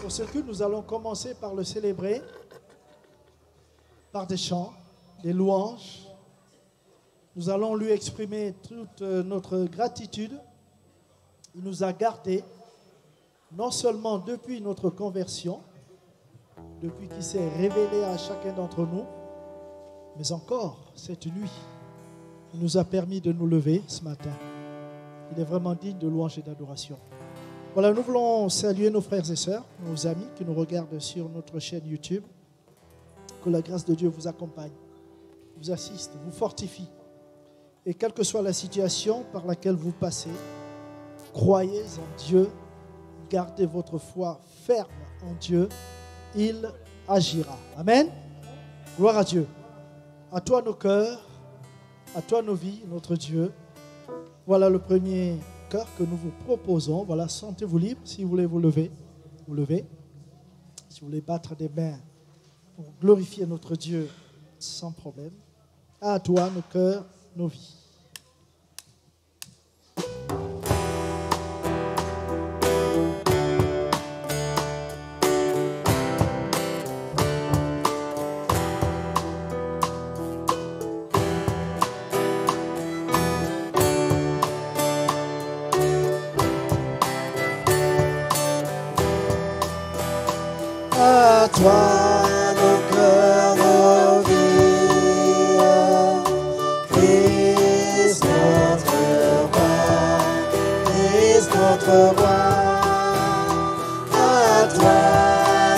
Pour ce culte, nous allons commencer par le célébrer par des chants, des louanges. Nous allons lui exprimer toute notre gratitude. Il nous a gardés, non seulement depuis notre conversion, depuis qu'il s'est révélé à chacun d'entre nous, mais encore cette nuit. Il nous a permis de nous lever ce matin. Il est vraiment digne de louange et d'adoration. Voilà, nous voulons saluer nos frères et sœurs, nos amis qui nous regardent sur notre chaîne YouTube. Que la grâce de Dieu vous accompagne, vous assiste, vous fortifie. Et quelle que soit la situation par laquelle vous passez, croyez en Dieu, gardez votre foi ferme en Dieu, il agira. Amen. Gloire à Dieu. À toi nos cœurs, à toi nos vies, notre Dieu. Voilà le premier cœur que nous vous proposons. Voilà, sentez-vous libre. Si vous voulez vous lever, vous levez. Si vous voulez battre des mains pour glorifier notre Dieu sans problème. À toi nos cœurs, nos vies. À toi nos cœurs, nos vies, Christ notre roi, à toi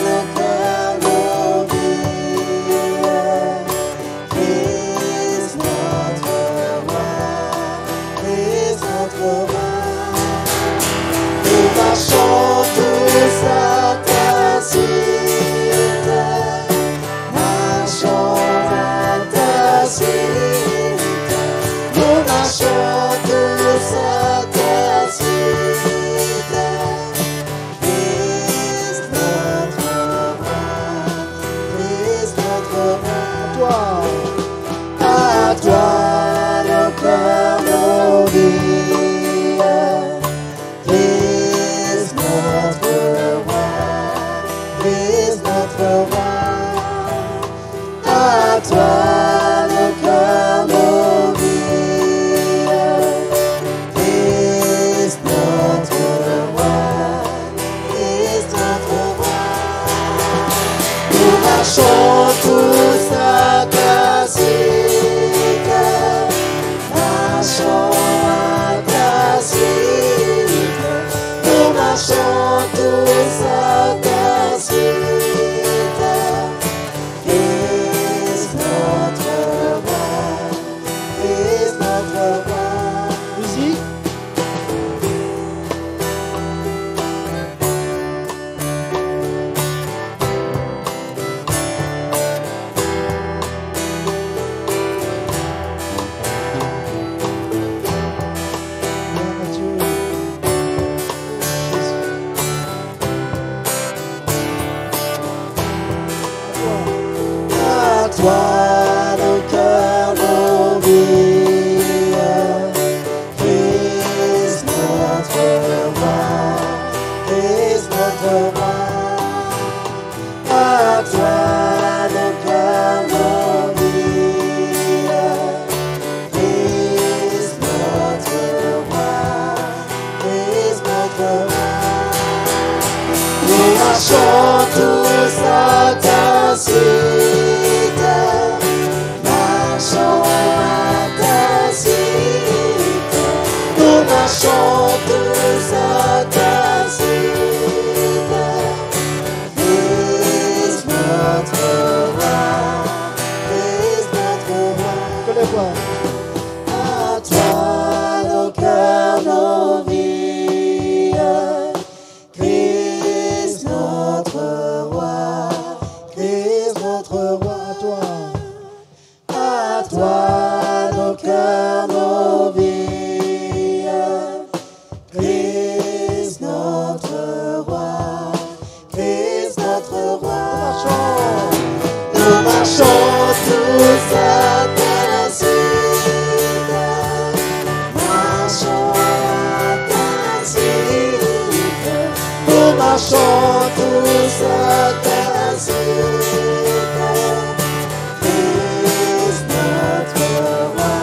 nos cœurs, nos vies, Christ notre roi, nous marchons tous à ta cité, marchons à ta cité, nous marchons tous à ta cité, Christ notre roi, à toi nos cœurs, nos vies, Christ notre roi, à toi nos cœurs, nos vies, Christ notre roi, nous marchons tous à ta cité, marchons à ta cité, nous marchons tous à ta cité, Christ notre roi. Musique. Gloire à Dieu. À toi nos cœurs, nos vies, Christ notre roi, à toi nos cœurs, nos vies, Christ notre roi, nous marchons tous à ta cité, marchons à ta cité, nous marchons tous à ta cité, Christ notre roi, Que les voix. À toi nos cœurs, nos vies, Christ notre roi, marchons tous à ta suite. Christ notre roi,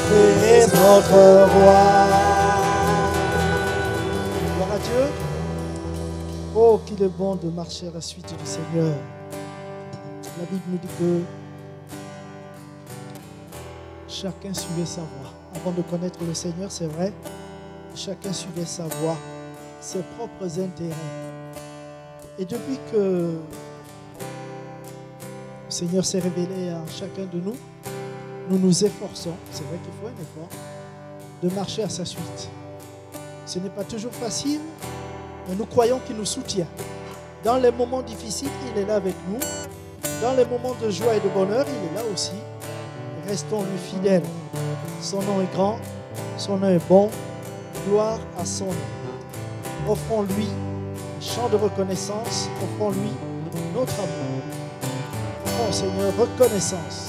Christ notre roi. Gloire à Dieu. Oh, qu'il est bon de marcher à la suite du Seigneur. La Bible nous dit que chacun suivait sa voie. Avant de connaître le Seigneur, c'est vrai, chacun suivait sa voie, ses propres intérêts. Et depuis que le Seigneur s'est révélé à chacun de nous, nous nous efforçons, c'est vrai qu'il faut un effort, de marcher à sa suite. Ce n'est pas toujours facile, mais nous croyons qu'il nous soutient. Dans les moments difficiles, il est là avec nous. Dans les moments de joie et de bonheur, il est là aussi. Restons-lui fidèles. Son nom est grand, son nom est bon. Gloire à son nom. Offrons-lui un chant de reconnaissance. Offrons-lui notre amour. Oh Seigneur, reconnaissance.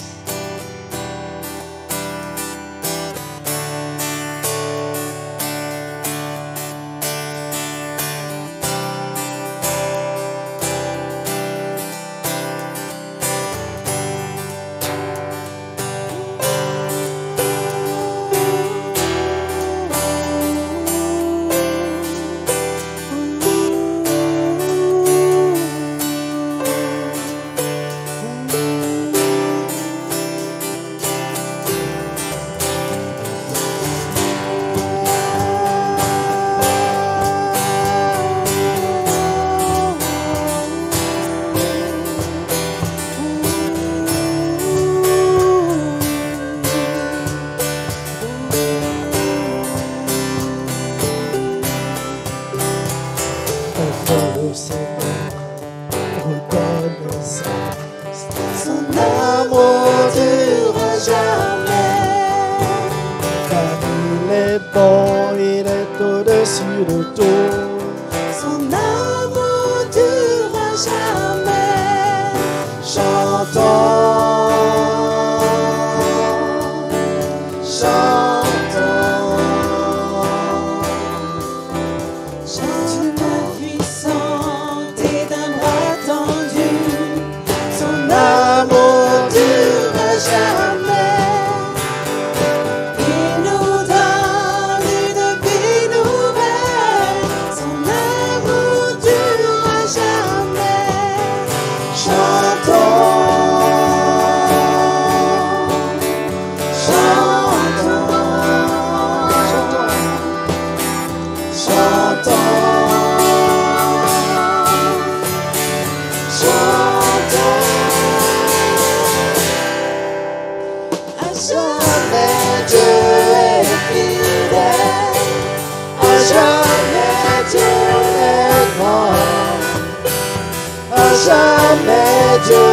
Jamais Dieu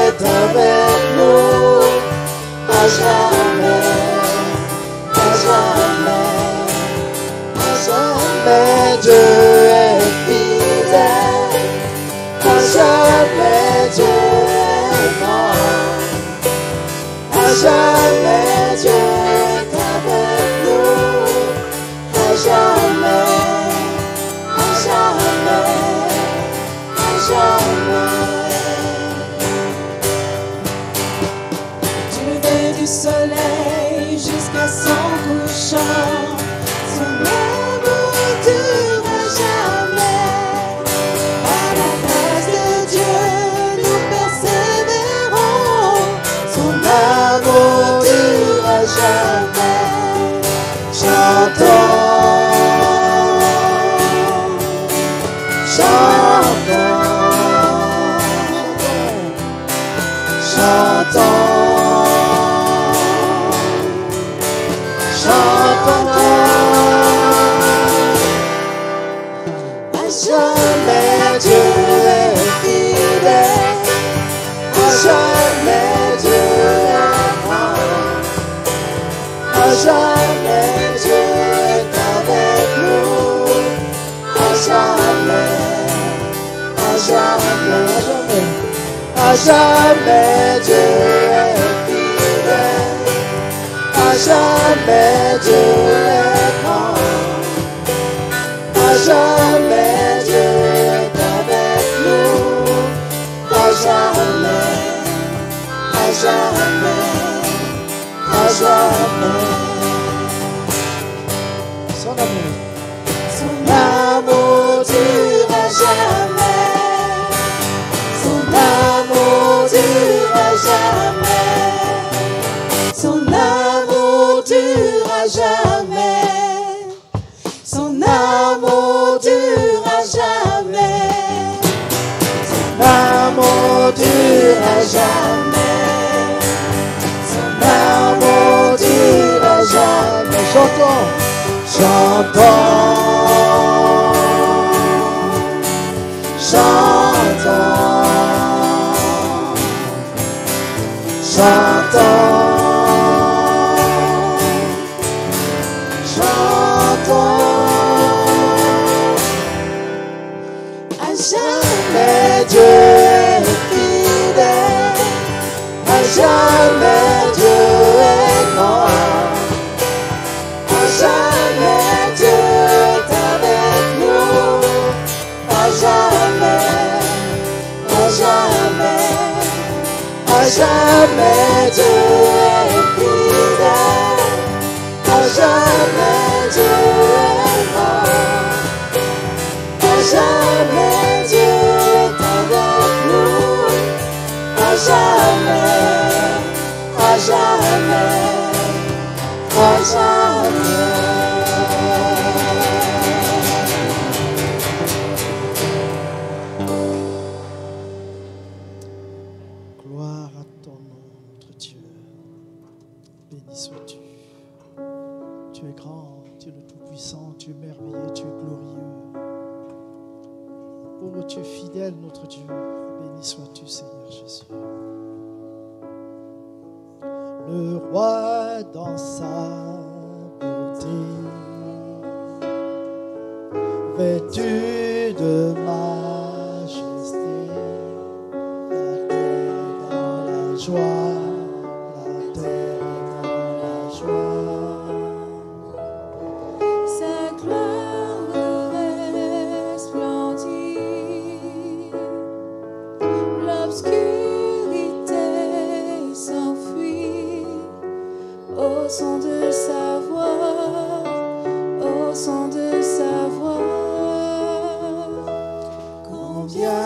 est avec nous, à jamais, Dieu est fidèle, à jamais Dieu est mort, à jamais Dieu est avec nous, à jamais. Du soleil jusqu'à son couchant, son amour dure jamais. À la grâce de Dieu, nous persévérons, son amour dure jamais. Chantons, jamais Dieu est fidèle, à jamais Dieu est grand, à jamais Dieu est avec nous, à jamais, à jamais Dieu est fidèle, à jamais Dieu est grand, à jamais Dieu amour durera jamais. Son amour durera jamais. Son amour durera jamais. Chantons, chantons, chantons, chantons. Jamais Dieu est fidèle, à jamais Dieu est grand, à jamais Dieu est avec nous, à jamais, à jamais, à jamais Dieu est fidèle, à jamais Dieu est grand, à jamais Dieu est avec nous, à jamais, à jamais, à jamais. Gloire à ton nom, notre Dieu. Béni sois-tu. Tu es grand, tu es le Tout-Puissant, tu es merveilleux, tu es glorieux. Oh, tu es fidèle, notre Dieu. Béni sois-tu, Seigneur Jésus. Le roi dans sa beauté, vêtu de majesté, la terre dans la joie, la terre dans la joie. Sa gloire resplendit, l'obscurité s'enfuit au son de sa voix, au son de sa voix. Combien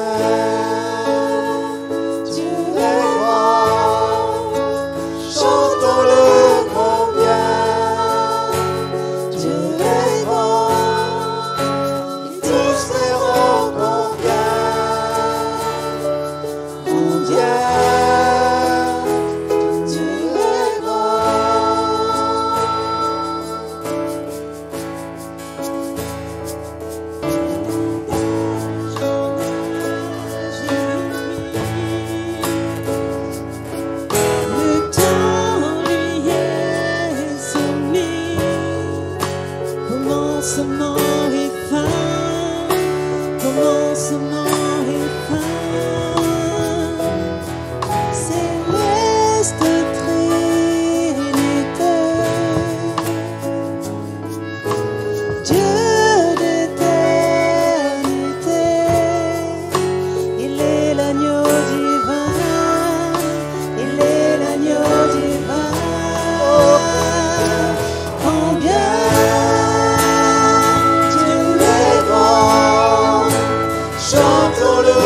Dieu est grand, chantons-le combien Dieu est grand, et tous verront combien Dieu est Le temps lui est soumis, commencement et fin, commencement et fin. Céleste Trinité, Dieu d'éternité, il est l'agneau divin, il est l'agneau divin. Combien Dieu est grand, chantons-le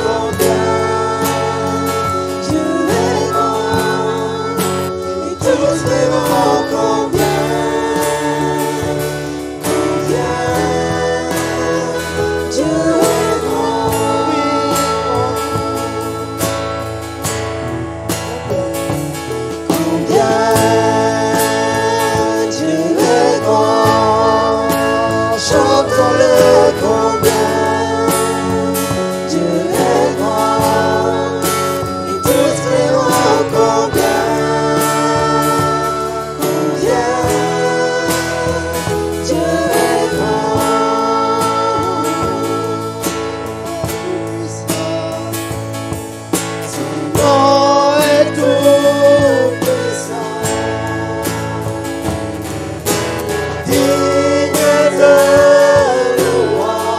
combien Dieu est grand, et tous verront combien Dieu est combien Dieu est grand, chantons-le combien Dieu est grand, et tous verront combien Dieu est grand. Son nom est tout puissant, digne de louange.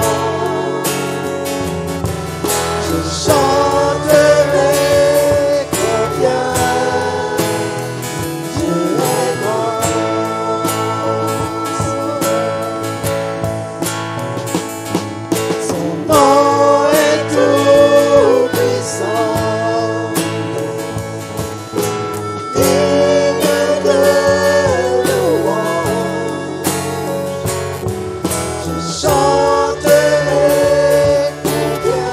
chanterai combien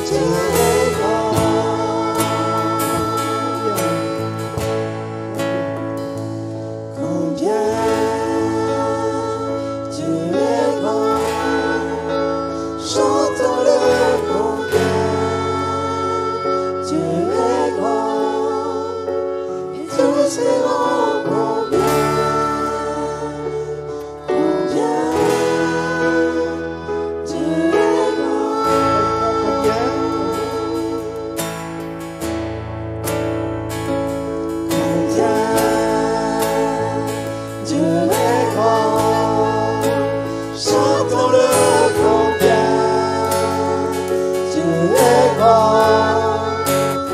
Dieu est grand. Combien Dieu est grand. Chantons-le combien Dieu est grand. Et tous verront combien Dieu est grand. Combien Dieu est grand. Chantons-le combien Dieu est grand.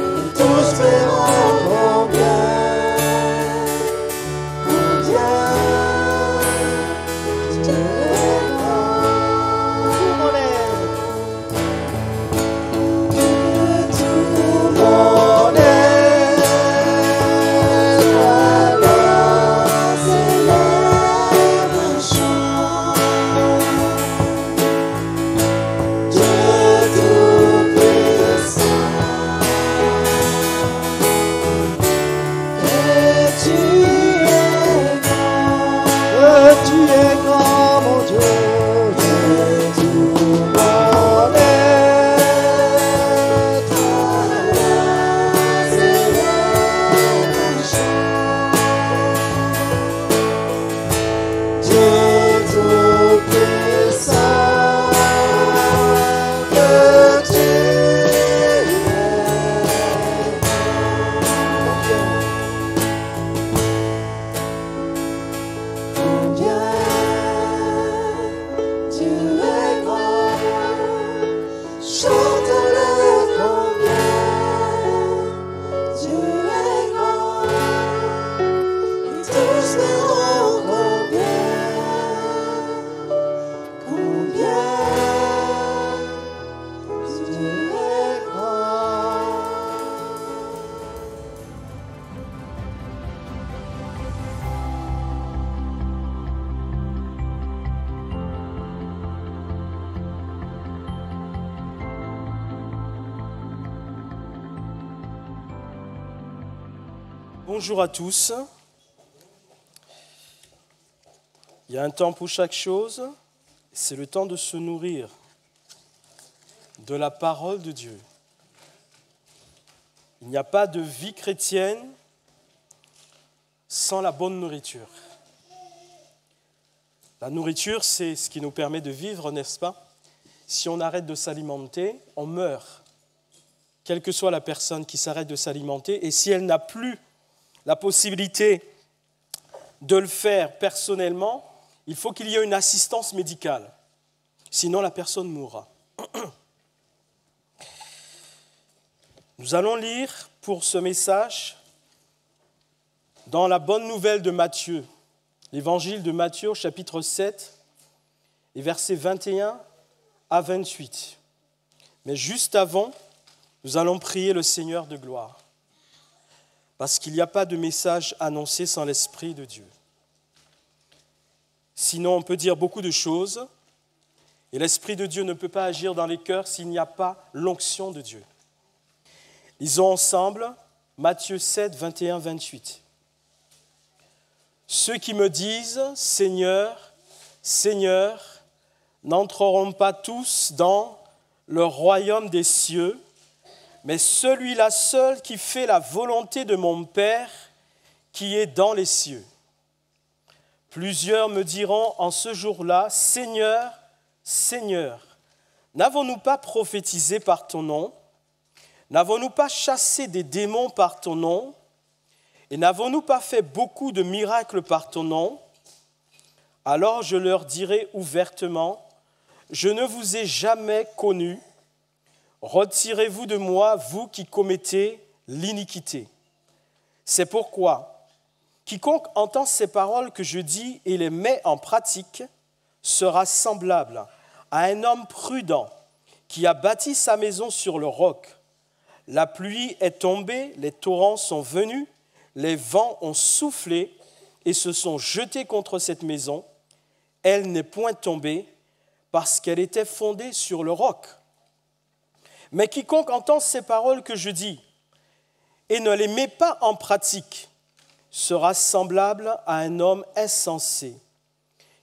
Et tous verront combien Dieu est grand. Que tout le monde alors s'élève un chant. Dieu tout-puissant. Et tu es grand, mon Dieu. Que tout le monde alors s'élève un chant. Dieu tout-puissant, que tu es combien Dieu est grand. Chante-le combien Dieu est grand. Et tous verront combien Dieu est grand. Bonjour à tous. Il y a un temps pour chaque chose, c'est le temps de se nourrir de la parole de Dieu. Il n'y a pas de vie chrétienne sans la bonne nourriture. La nourriture, c'est ce qui nous permet de vivre, n'est-ce pas? Si on arrête de s'alimenter, on meurt. Quelle que soit la personne qui s'arrête de s'alimenter, et si elle n'a plus la possibilité de le faire personnellement, il faut qu'il y ait une assistance médicale. Sinon, la personne mourra. Nous allons lire pour ce message dans la bonne nouvelle de Matthieu, l'évangile de Matthieu, chapitre 7, et versets 21 à 28. Mais juste avant, nous allons prier le Seigneur de gloire. Parce qu'il n'y a pas de message annoncé sans l'Esprit de Dieu. Sinon, on peut dire beaucoup de choses, et l'Esprit de Dieu ne peut pas agir dans les cœurs s'il n'y a pas l'onction de Dieu. Lisons ensemble Matthieu 7, 21, 28. Ceux qui me disent « Seigneur, Seigneur » n'entreront pas tous dans le royaume des cieux, mais celui-là seul qui fait la volonté de mon Père qui est dans les cieux. Plusieurs me diront en ce jour-là, « Seigneur, Seigneur, n'avons-nous pas prophétisé par ton nom? N'avons-nous pas chassé des démons par ton nom? Et n'avons-nous pas fait beaucoup de miracles par ton nom? » Alors je leur dirai ouvertement, « Je ne vous ai jamais connus. Retirez-vous de moi, vous qui commettez l'iniquité. » C'est pourquoi, quiconque entend ces paroles que je dis et les met en pratique sera semblable à un homme prudent qui a bâti sa maison sur le roc. La pluie est tombée, les torrents sont venus, les vents ont soufflé et se sont jetés contre cette maison. elle n'est point tombée parce qu'elle était fondée sur le roc. Mais quiconque entend ces paroles que je dis et ne les met pas en pratique sera semblable à un homme insensé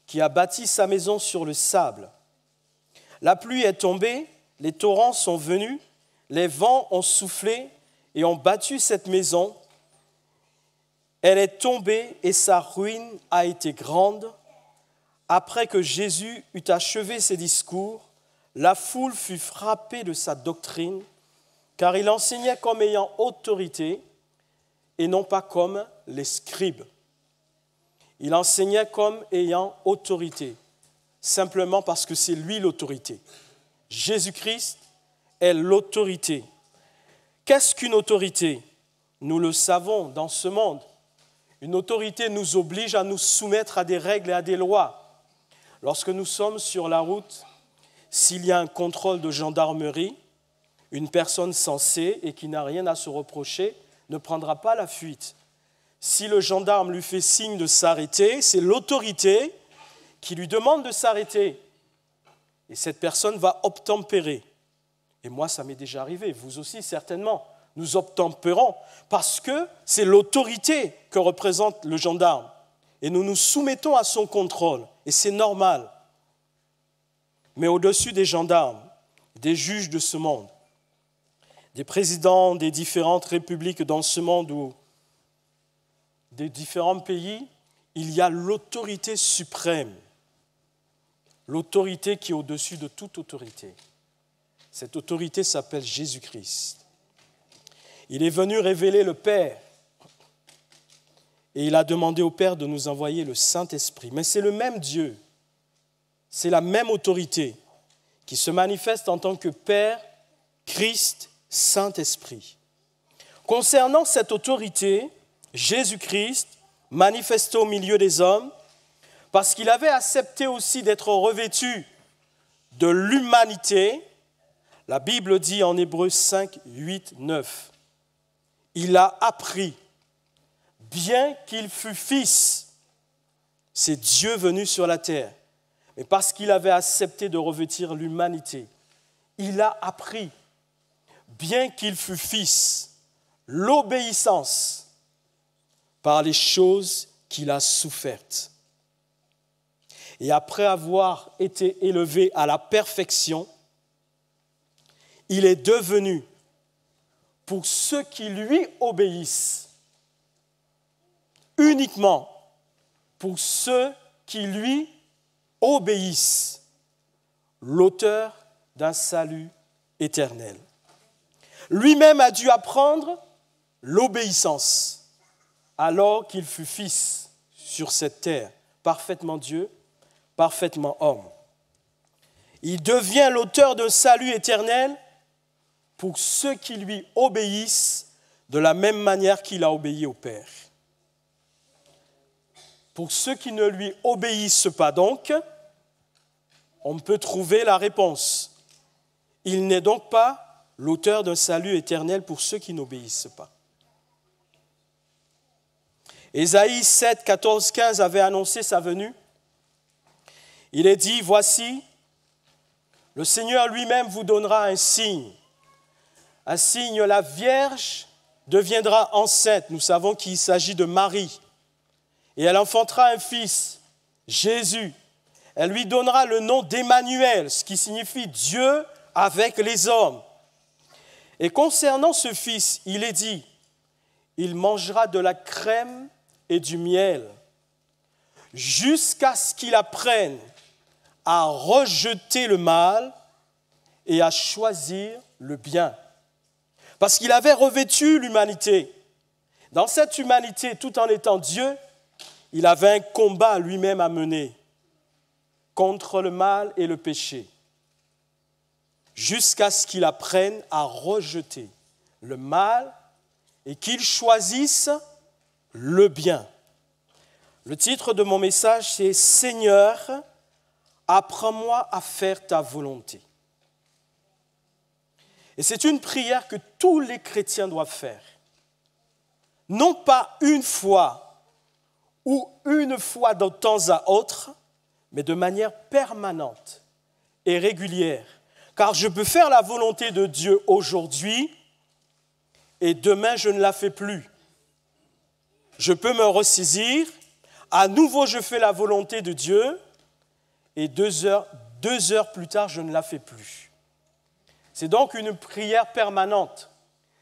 qui a bâti sa maison sur le sable. La pluie est tombée, les torrents sont venus, les vents ont soufflé et ont battu cette maison. Elle est tombée et sa ruine a été grande. Après que Jésus eut achevé ses discours, la foule fut frappée de sa doctrine, car il enseignait comme ayant autorité et non pas comme les scribes. Il enseignait comme ayant autorité, simplement parce que c'est lui l'autorité. Jésus-Christ est l'autorité. Qu'est-ce qu'une autorité? Nous le savons dans ce monde. Une autorité nous oblige à nous soumettre à des règles et à des lois. Lorsque nous sommes sur la route, s'il y a un contrôle de gendarmerie, une personne sensée et qui n'a rien à se reprocher ne prendra pas la fuite. Si le gendarme lui fait signe de s'arrêter, c'est l'autorité qui lui demande de s'arrêter. Et cette personne va obtempérer. Et moi, ça m'est déjà arrivé, vous aussi certainement. Nous obtempérons parce que c'est l'autorité que représente le gendarme. Et nous nous soumettons à son contrôle. Et c'est normal. Mais au-dessus des gendarmes, des juges de ce monde, des présidents des différentes républiques dans ce monde ou des différents pays, il y a l'autorité suprême. L'autorité qui est au-dessus de toute autorité. Cette autorité s'appelle Jésus-Christ. Il est venu révéler le Père. Et il a demandé au Père de nous envoyer le Saint-Esprit. Mais c'est le même Dieu, c'est la même autorité qui se manifeste en tant que Père, Christ, Saint-Esprit. Concernant cette autorité, Jésus-Christ, manifesté au milieu des hommes, parce qu'il avait accepté aussi d'être revêtu de l'humanité, la Bible dit en Hébreux 5, 8, 9, il a appris, bien qu'il fût fils, c'est Dieu venu sur la terre, mais parce qu'il avait accepté de revêtir l'humanité, il a appris, bien qu'il fût fils, l'obéissance par les choses qu'il a souffertes. Et après avoir été élevé à la perfection, il est devenu, pour ceux qui lui obéissent, uniquement pour ceux qui lui obéissent, l'auteur d'un salut éternel. Lui-même a dû apprendre l'obéissance alors qu'il fut fils sur cette terre, parfaitement Dieu, parfaitement homme. Il devient l'auteur d'un salut éternel pour ceux qui lui obéissent de la même manière qu'il a obéi au Père. Pour ceux qui ne lui obéissent pas donc, on peut trouver la réponse. Il n'est donc pas l'auteur d'un salut éternel pour ceux qui n'obéissent pas. Ésaïe 7, 14, 15 avait annoncé sa venue. Il est dit, voici, le Seigneur lui-même vous donnera un signe. Un signe, la Vierge deviendra enceinte. Nous savons qu'il s'agit de Marie. Et elle enfantera un fils, Jésus. Elle lui donnera le nom d'Emmanuel, ce qui signifie Dieu avec les hommes. Et concernant ce fils, il est dit, il mangera de la crème et du miel, jusqu'à ce qu'il apprenne à rejeter le mal et à choisir le bien. Parce qu'il avait revêtu l'humanité. Dans cette humanité, tout en étant Dieu, il avait un combat lui-même à mener contre le mal et le péché, jusqu'à ce qu'il apprenne à rejeter le mal et qu'il choisisse le bien. Le titre de mon message, c'est « Seigneur, apprends-moi à faire ta volonté ». Et c'est une prière que tous les chrétiens doivent faire. Non pas une fois ou une fois de temps à autre, mais de manière permanente et régulière. Car je peux faire la volonté de Dieu aujourd'hui et demain je ne la fais plus. Je peux me ressaisir, à nouveau je fais la volonté de Dieu et 2 heures plus tard je ne la fais plus. C'est donc une prière permanente.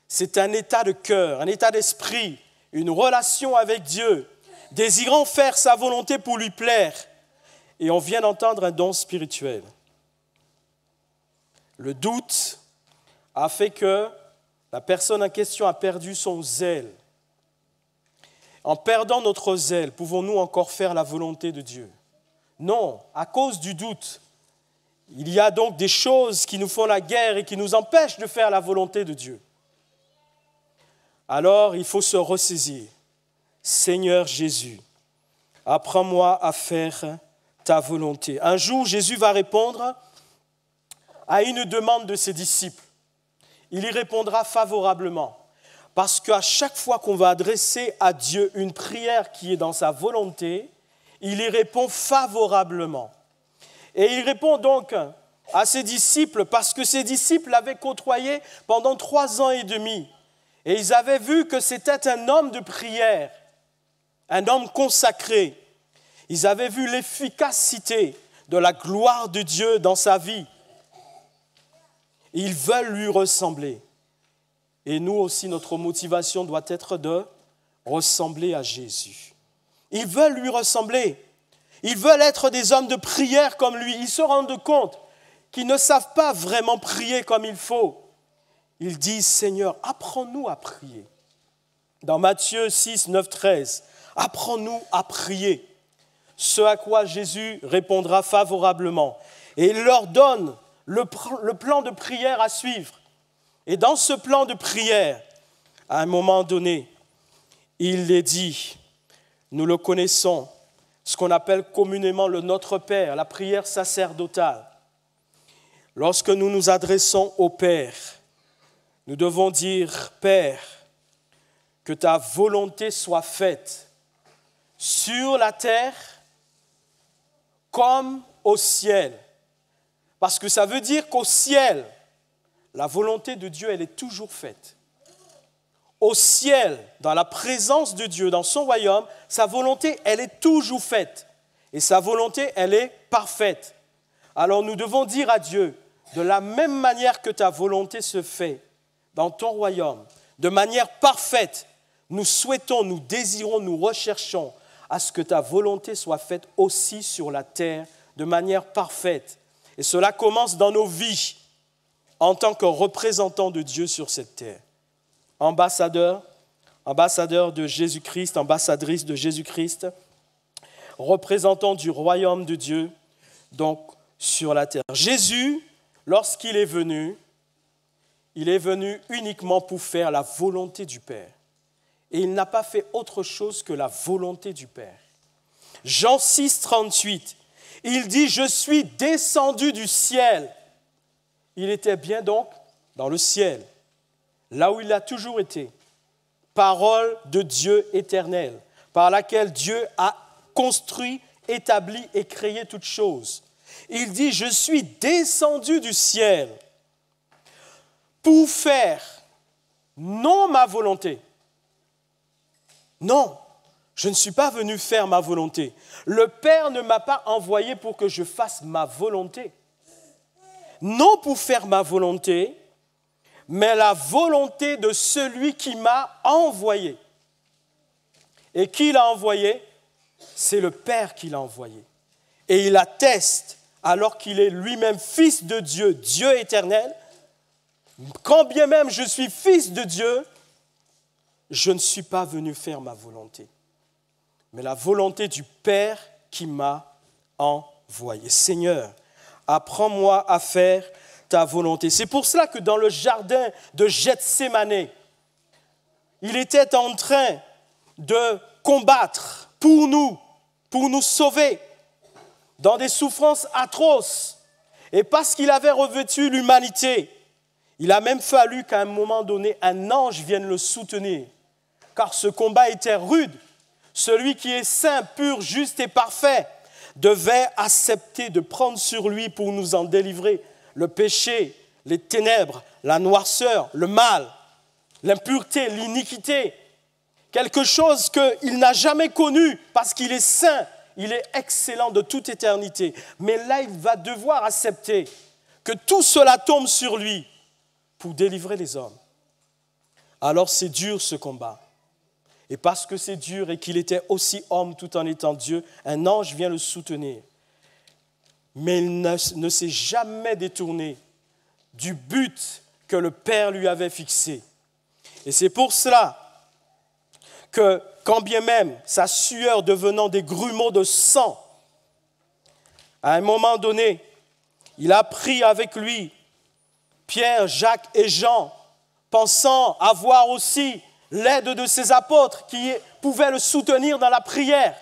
C'est un état de cœur, un état d'esprit, une relation avec Dieu, désirant faire sa volonté pour lui plaire. Et on vient d'entendre un don spirituel. Le doute a fait que la personne en question a perdu son zèle. En perdant notre zèle, pouvons-nous encore faire la volonté de Dieu? Non, à cause du doute. Il y a donc des choses qui nous font la guerre et qui nous empêchent de faire la volonté de Dieu. Alors, il faut se ressaisir. Seigneur Jésus, apprends-moi à faire ta volonté. Un jour, Jésus va répondre à une demande de ses disciples. Il y répondra favorablement. Parce qu'à chaque fois qu'on va adresser à Dieu une prière qui est dans sa volonté, il y répond favorablement. Et il répond donc à ses disciples parce que ses disciples l'avaient côtoyé pendant 3 ans et demi. Et ils avaient vu que c'était un homme de prière, un homme consacré. Ils avaient vu l'efficacité de la gloire de Dieu dans sa vie. Ils veulent lui ressembler. Et nous aussi, notre motivation doit être de ressembler à Jésus. Ils veulent lui ressembler. Ils veulent être des hommes de prière comme lui. Ils se rendent compte qu'ils ne savent pas vraiment prier comme il faut. Ils disent, Seigneur, apprends-nous à prier. Dans Matthieu 6, 9, 13, apprends-nous à prier. Ce à quoi Jésus répondra favorablement. Et il leur donne le plan de prière à suivre. Et dans ce plan de prière, à un moment donné, il les dit, nous le connaissons, ce qu'on appelle communément le Notre Père, la prière sacerdotale. Lorsque nous nous adressons au Père, nous devons dire, Père, que ta volonté soit faite sur la terre comme au ciel. Parce que ça veut dire qu'au ciel, la volonté de Dieu, elle est toujours faite. Au ciel, dans la présence de Dieu, dans son royaume, sa volonté, elle est toujours faite. Et sa volonté, elle est parfaite. Alors nous devons dire à Dieu, de la même manière que ta volonté se fait dans ton royaume, de manière parfaite, nous souhaitons, nous désirons, nous recherchons à ce que ta volonté soit faite aussi sur la terre de manière parfaite. Et cela commence dans nos vies en tant que représentants de Dieu sur cette terre. Ambassadeurs de Jésus-Christ, ambassadrices de Jésus-Christ, représentants du royaume de Dieu, donc sur la terre. Jésus, lorsqu'il est venu uniquement pour faire la volonté du Père. Et il n'a pas fait autre chose que la volonté du Père. Jean 6, 38, il dit « Je suis descendu du ciel ». Il était bien donc dans le ciel, là où il a toujours été. Parole de Dieu éternel, par laquelle Dieu a construit, établi et créé toutes choses. Il dit « Je suis descendu du ciel pour faire non ma volonté ». Non, je ne suis pas venu faire ma volonté. Le Père ne m'a pas envoyé pour que je fasse ma volonté. Non pour faire ma volonté, mais la volonté de celui qui m'a envoyé. Et qui l'a envoyé? C'est le Père qui l'a envoyé. Et il atteste, alors qu'il est lui-même fils de Dieu, Dieu éternel, quand bien même je suis fils de Dieu, je ne suis pas venu faire ma volonté, mais la volonté du Père qui m'a envoyé. Seigneur, apprends-moi à faire ta volonté. C'est pour cela que dans le jardin de Gethsémane, il était en train de combattre pour nous sauver dans des souffrances atroces. Et parce qu'il avait revêtu l'humanité, il a même fallu qu'à un moment donné, un ange vienne le soutenir. Car ce combat était rude. Celui qui est saint, pur, juste et parfait devait accepter de prendre sur lui pour nous en délivrer le péché, les ténèbres, la noirceur, le mal, l'impureté, l'iniquité. Quelque chose qu'il n'a jamais connu parce qu'il est saint, il est excellent de toute éternité. Mais là, il va devoir accepter que tout cela tombe sur lui pour délivrer les hommes. Alors c'est dur ce combat. Et parce que c'est dur et qu'il était aussi homme tout en étant Dieu, un ange vient le soutenir. Mais il ne s'est jamais détourné du but que le Père lui avait fixé. Et c'est pour cela que, quand bien même sa sueur devenant des grumeaux de sang, à un moment donné, il a pris avec lui Pierre, Jacques et Jean, pensant avoir aussi l'aide de ses apôtres qui pouvaient le soutenir dans la prière.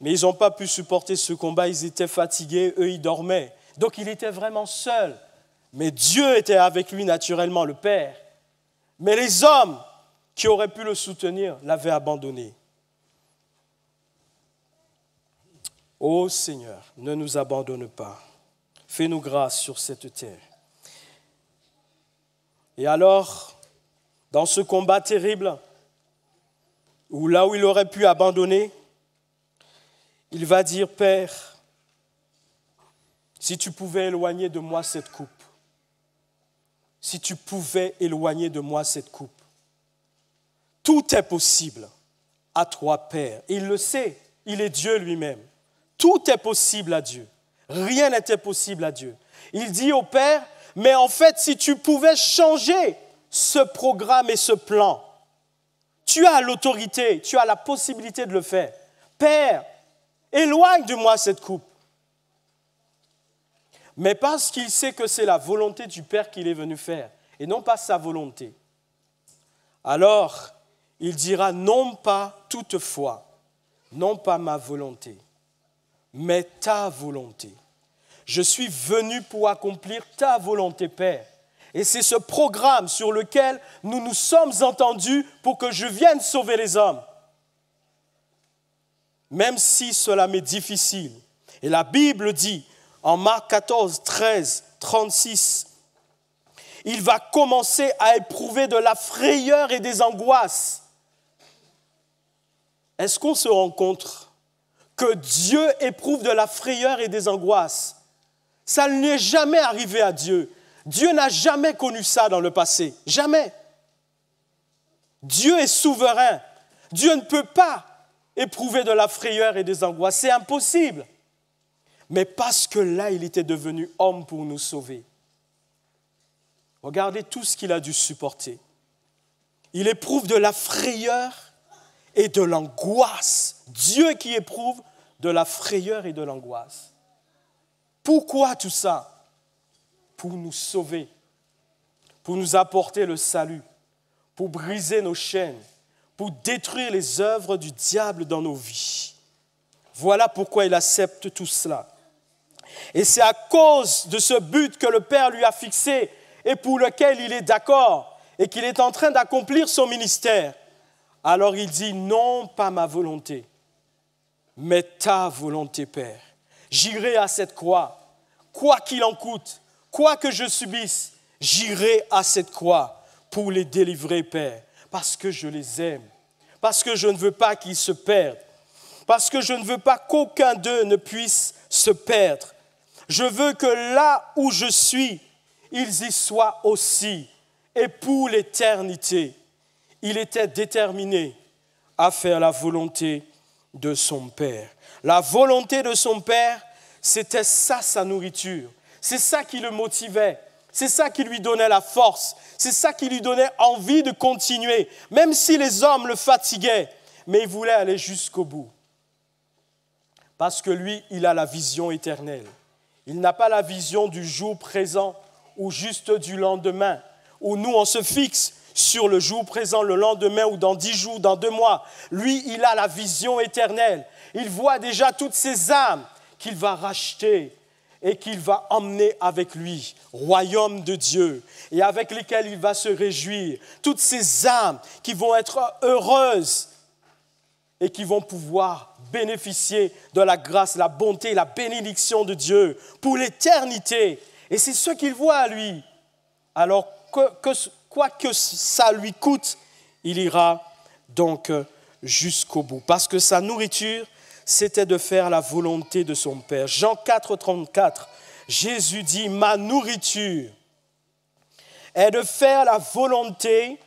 Mais ils n'ont pas pu supporter ce combat, ils étaient fatigués, eux ils dormaient. Donc il était vraiment seul. Mais Dieu était avec lui naturellement, le Père. Mais les hommes qui auraient pu le soutenir l'avaient abandonné. Ô Seigneur, ne nous abandonne pas. Fais-nous grâce sur cette terre. Et alors, dans ce combat terrible, où là où il aurait pu abandonner, il va dire, Père, si tu pouvais éloigner de moi cette coupe, si tu pouvais éloigner de moi cette coupe, tout est possible à toi, Père. Et il le sait, il est Dieu lui-même. Tout est possible à Dieu. Rien n'était possible à Dieu. Il dit au Père, mais en fait, si tu pouvais changer ce programme et ce plan, tu as l'autorité, tu as la possibilité de le faire. Père, éloigne de moi cette coupe. Mais parce qu'il sait que c'est la volonté du Père qu'il est venu faire, et non pas sa volonté. Alors, il dira, non pas toutefois, non pas ma volonté, mais ta volonté. Je suis venu pour accomplir ta volonté, Père. Et c'est ce programme sur lequel nous nous sommes entendus pour que je vienne sauver les hommes. Même si cela m'est difficile. Et la Bible dit, en Marc 14, 13, 36, il va commencer à éprouver de la frayeur et des angoisses. Est-ce qu'on se rend compte que Dieu éprouve de la frayeur et des angoisses? Ça ne lui est jamais arrivé à Dieu. Dieu n'a jamais connu ça dans le passé. Jamais. Dieu est souverain. Dieu ne peut pas éprouver de la frayeur et des angoisses. C'est impossible. Mais parce que là, il était devenu homme pour nous sauver. Regardez tout ce qu'il a dû supporter. Il éprouve de la frayeur et de l'angoisse. Dieu qui éprouve de la frayeur et de l'angoisse. Pourquoi tout ça? Pour nous sauver, pour nous apporter le salut, pour briser nos chaînes, pour détruire les œuvres du diable dans nos vies. Voilà pourquoi il accepte tout cela. Et c'est à cause de ce but que le Père lui a fixé et pour lequel il est d'accord et qu'il est en train d'accomplir son ministère. Alors il dit, non pas ma volonté, mais ta volonté, Père. J'irai à cette croix, quoi qu'il en coûte, quoi que je subisse, j'irai à cette croix pour les délivrer, Père, parce que je les aime, parce que je ne veux pas qu'ils se perdent, parce que je ne veux pas qu'aucun d'eux ne puisse se perdre. Je veux que là où je suis, ils y soient aussi, et pour l'éternité. Il était déterminé à faire la volonté de son Père. La volonté de son Père, c'était ça sa nourriture. C'est ça qui le motivait. C'est ça qui lui donnait la force. C'est ça qui lui donnait envie de continuer. Même si les hommes le fatiguaient, mais il voulait aller jusqu'au bout. Parce que lui, il a la vision éternelle. Il n'a pas la vision du jour présent ou juste du lendemain, où nous, on se fixe sur le jour présent, le lendemain ou dans 10 jours, dans 2 mois. Lui, il a la vision éternelle. Il voit déjà toutes ces âmes qu'il va racheter et qu'il va emmener avec lui, royaume de Dieu, et avec lesquelles il va se réjouir. Toutes ces âmes qui vont être heureuses et qui vont pouvoir bénéficier de la grâce, la bonté, la bénédiction de Dieu pour l'éternité. Et c'est ce qu'il voit à lui. Alors, quoi que ça lui coûte, il ira donc jusqu'au bout. Parce que sa nourriture, c'était de faire la volonté de son Père. Jean 4, 34, Jésus dit, « Ma nourriture est de faire la volonté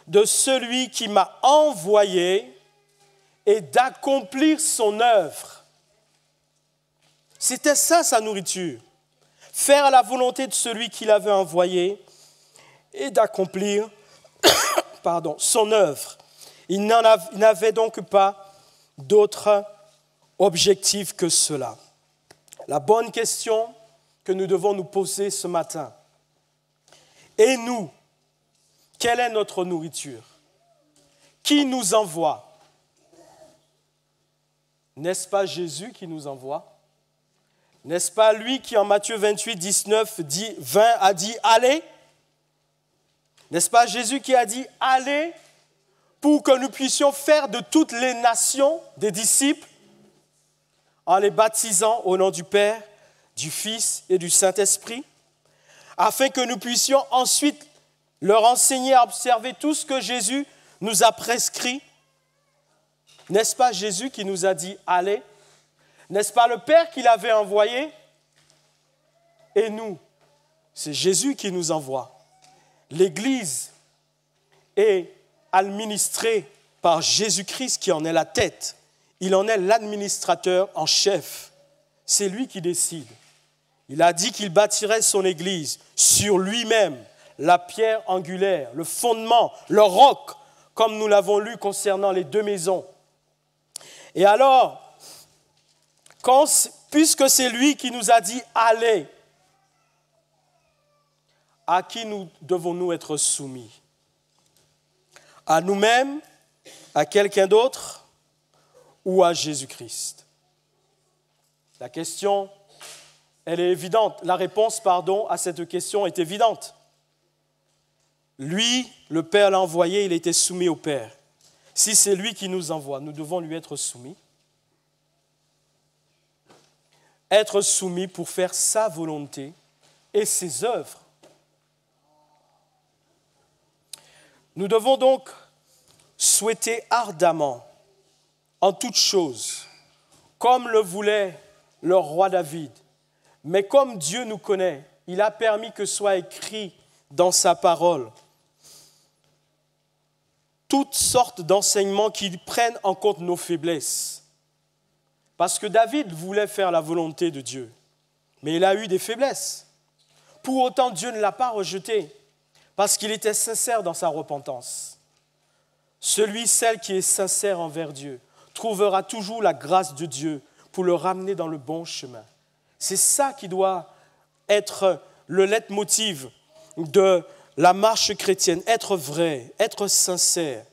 de celui qui m'a envoyé et d'accomplir son œuvre. » C'était ça sa nourriture. Faire la volonté de celui qui l'avait envoyé et d'accomplir son œuvre. Il n'avait donc pas d'autre objectif que cela. La bonne question que nous devons nous poser ce matin. Et nous, quelle est notre nourriture? Qui nous envoie? N'est-ce pas Jésus qui nous envoie? N'est-ce pas lui qui en Matthieu 28, 19, 20 a dit « Allez » ? N'est-ce pas Jésus qui a dit « Allez » pour que nous puissions faire de toutes les nations des disciples en les baptisant au nom du Père, du Fils et du Saint-Esprit, afin que nous puissions ensuite leur enseigner à observer tout ce que Jésus nous a prescrit. N'est-ce pas Jésus qui nous a dit « Allez » ? N'est-ce pas le Père qui l'avait envoyé? Et nous, c'est Jésus qui nous envoie. L'Église est administrée par Jésus-Christ qui en est la tête. Il en est l'administrateur en chef. C'est lui qui décide. Il a dit qu'il bâtirait son Église sur lui-même, la pierre angulaire, le fondement, le roc, comme nous l'avons lu concernant les 2 maisons. Et alors, puisque c'est lui qui nous a dit « Allez », à qui devons-nous être soumis? À nous-mêmes, à quelqu'un d'autre ou à Jésus-Christ? La question, elle est évidente. La réponse, à cette question est évidente. Lui, le Père l'a envoyé, il était soumis au Père. Si c'est lui qui nous envoie, nous devons lui être soumis. Être soumis pour faire sa volonté et ses œuvres. Nous devons donc souhaiter ardemment, en toutes choses, comme le voulait le roi David, mais comme Dieu nous connaît, il a permis que soit écrit dans sa parole toutes sortes d'enseignements qui prennent en compte nos faiblesses. Parce que David voulait faire la volonté de Dieu, mais il a eu des faiblesses. Pour autant, Dieu ne l'a pas rejeté, parce qu'il était sincère dans sa repentance. Celle qui est sincère envers Dieu trouvera toujours la grâce de Dieu pour le ramener dans le bon chemin. C'est ça qui doit être le leitmotiv de la marche chrétienne, être vrai, être sincère,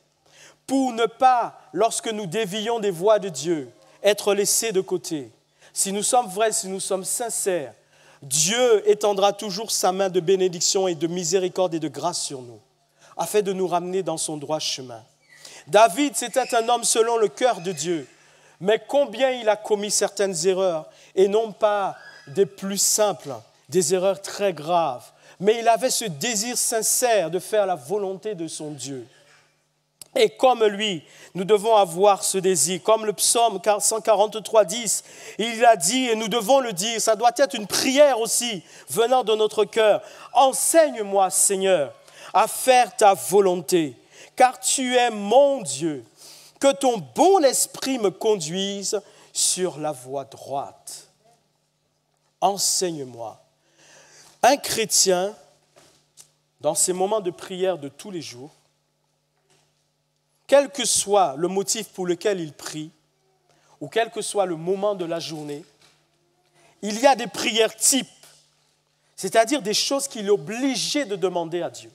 pour ne pas, lorsque nous dévions des voies de Dieu, être laissés de côté. Si nous sommes vrais, si nous sommes sincères, Dieu étendra toujours sa main de bénédiction et de miséricorde et de grâce sur nous, afin de nous ramener dans son droit chemin. David, c'était un homme selon le cœur de Dieu, mais combien il a commis certaines erreurs, et non pas des plus simples, des erreurs très graves, mais il avait ce désir sincère de faire la volonté de son Dieu. Et comme lui, nous devons avoir ce désir. Comme le psaume 143, 10, il a dit, et nous devons le dire, ça doit être une prière aussi, venant de notre cœur. Enseigne-moi, Seigneur, à faire ta volonté, car tu es mon Dieu. Que ton bon esprit me conduise sur la voie droite. Enseigne-moi. Un chrétien, dans ses moments de prière de tous les jours, quel que soit le motif pour lequel il prie, ou quel que soit le moment de la journée, il y a des prières types, c'est-à-dire des choses qu'il est obligé de demander à Dieu.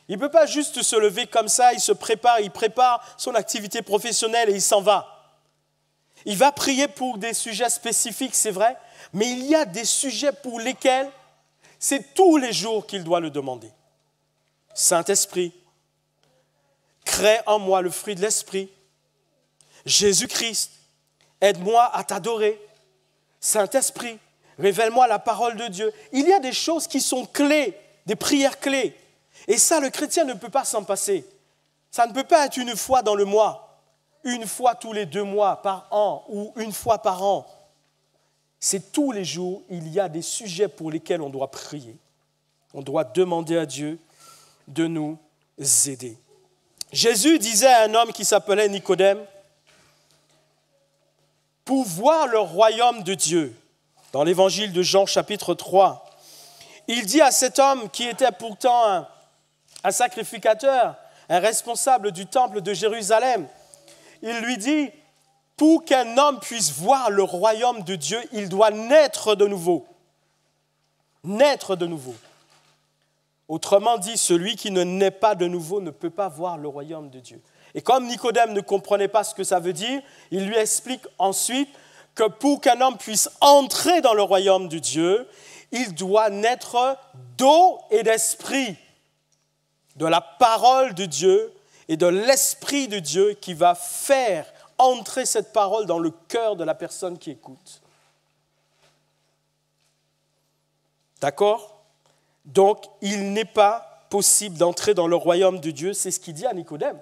Il ne peut pas juste se lever comme ça, il prépare son activité professionnelle et il s'en va. Il va prier pour des sujets spécifiques, c'est vrai, mais il y a des sujets pour lesquels c'est tous les jours qu'il doit le demander. Saint-Esprit, crée en moi le fruit de l'esprit. Jésus-Christ, aide-moi à t'adorer. Saint-Esprit, révèle-moi la parole de Dieu. Il y a des choses qui sont clés, des prières clés. Et ça, le chrétien ne peut pas s'en passer. Ça ne peut pas être une fois dans le mois, une fois tous les 2 mois par an ou une fois par an. C'est tous les jours, il y a des sujets pour lesquels on doit prier. On doit demander à Dieu de nous aider. Jésus disait à un homme qui s'appelait Nicodème, pour voir le royaume de Dieu, dans l'évangile de Jean chapitre 3, il dit à cet homme qui était pourtant un sacrificateur, un responsable du temple de Jérusalem, il lui dit, pour qu'un homme puisse voir le royaume de Dieu, il doit naître de nouveau. Naître de nouveau. Autrement dit, celui qui ne naît pas de nouveau ne peut pas voir le royaume de Dieu. Et comme Nicodème ne comprenait pas ce que ça veut dire, il lui explique ensuite que pour qu'un homme puisse entrer dans le royaume de Dieu, il doit naître d'eau et d'esprit, de la parole de Dieu et de l'esprit de Dieu qui va faire entrer cette parole dans le cœur de la personne qui écoute. D'accord ? Donc, il n'est pas possible d'entrer dans le royaume de Dieu, c'est ce qu'il dit à Nicodème.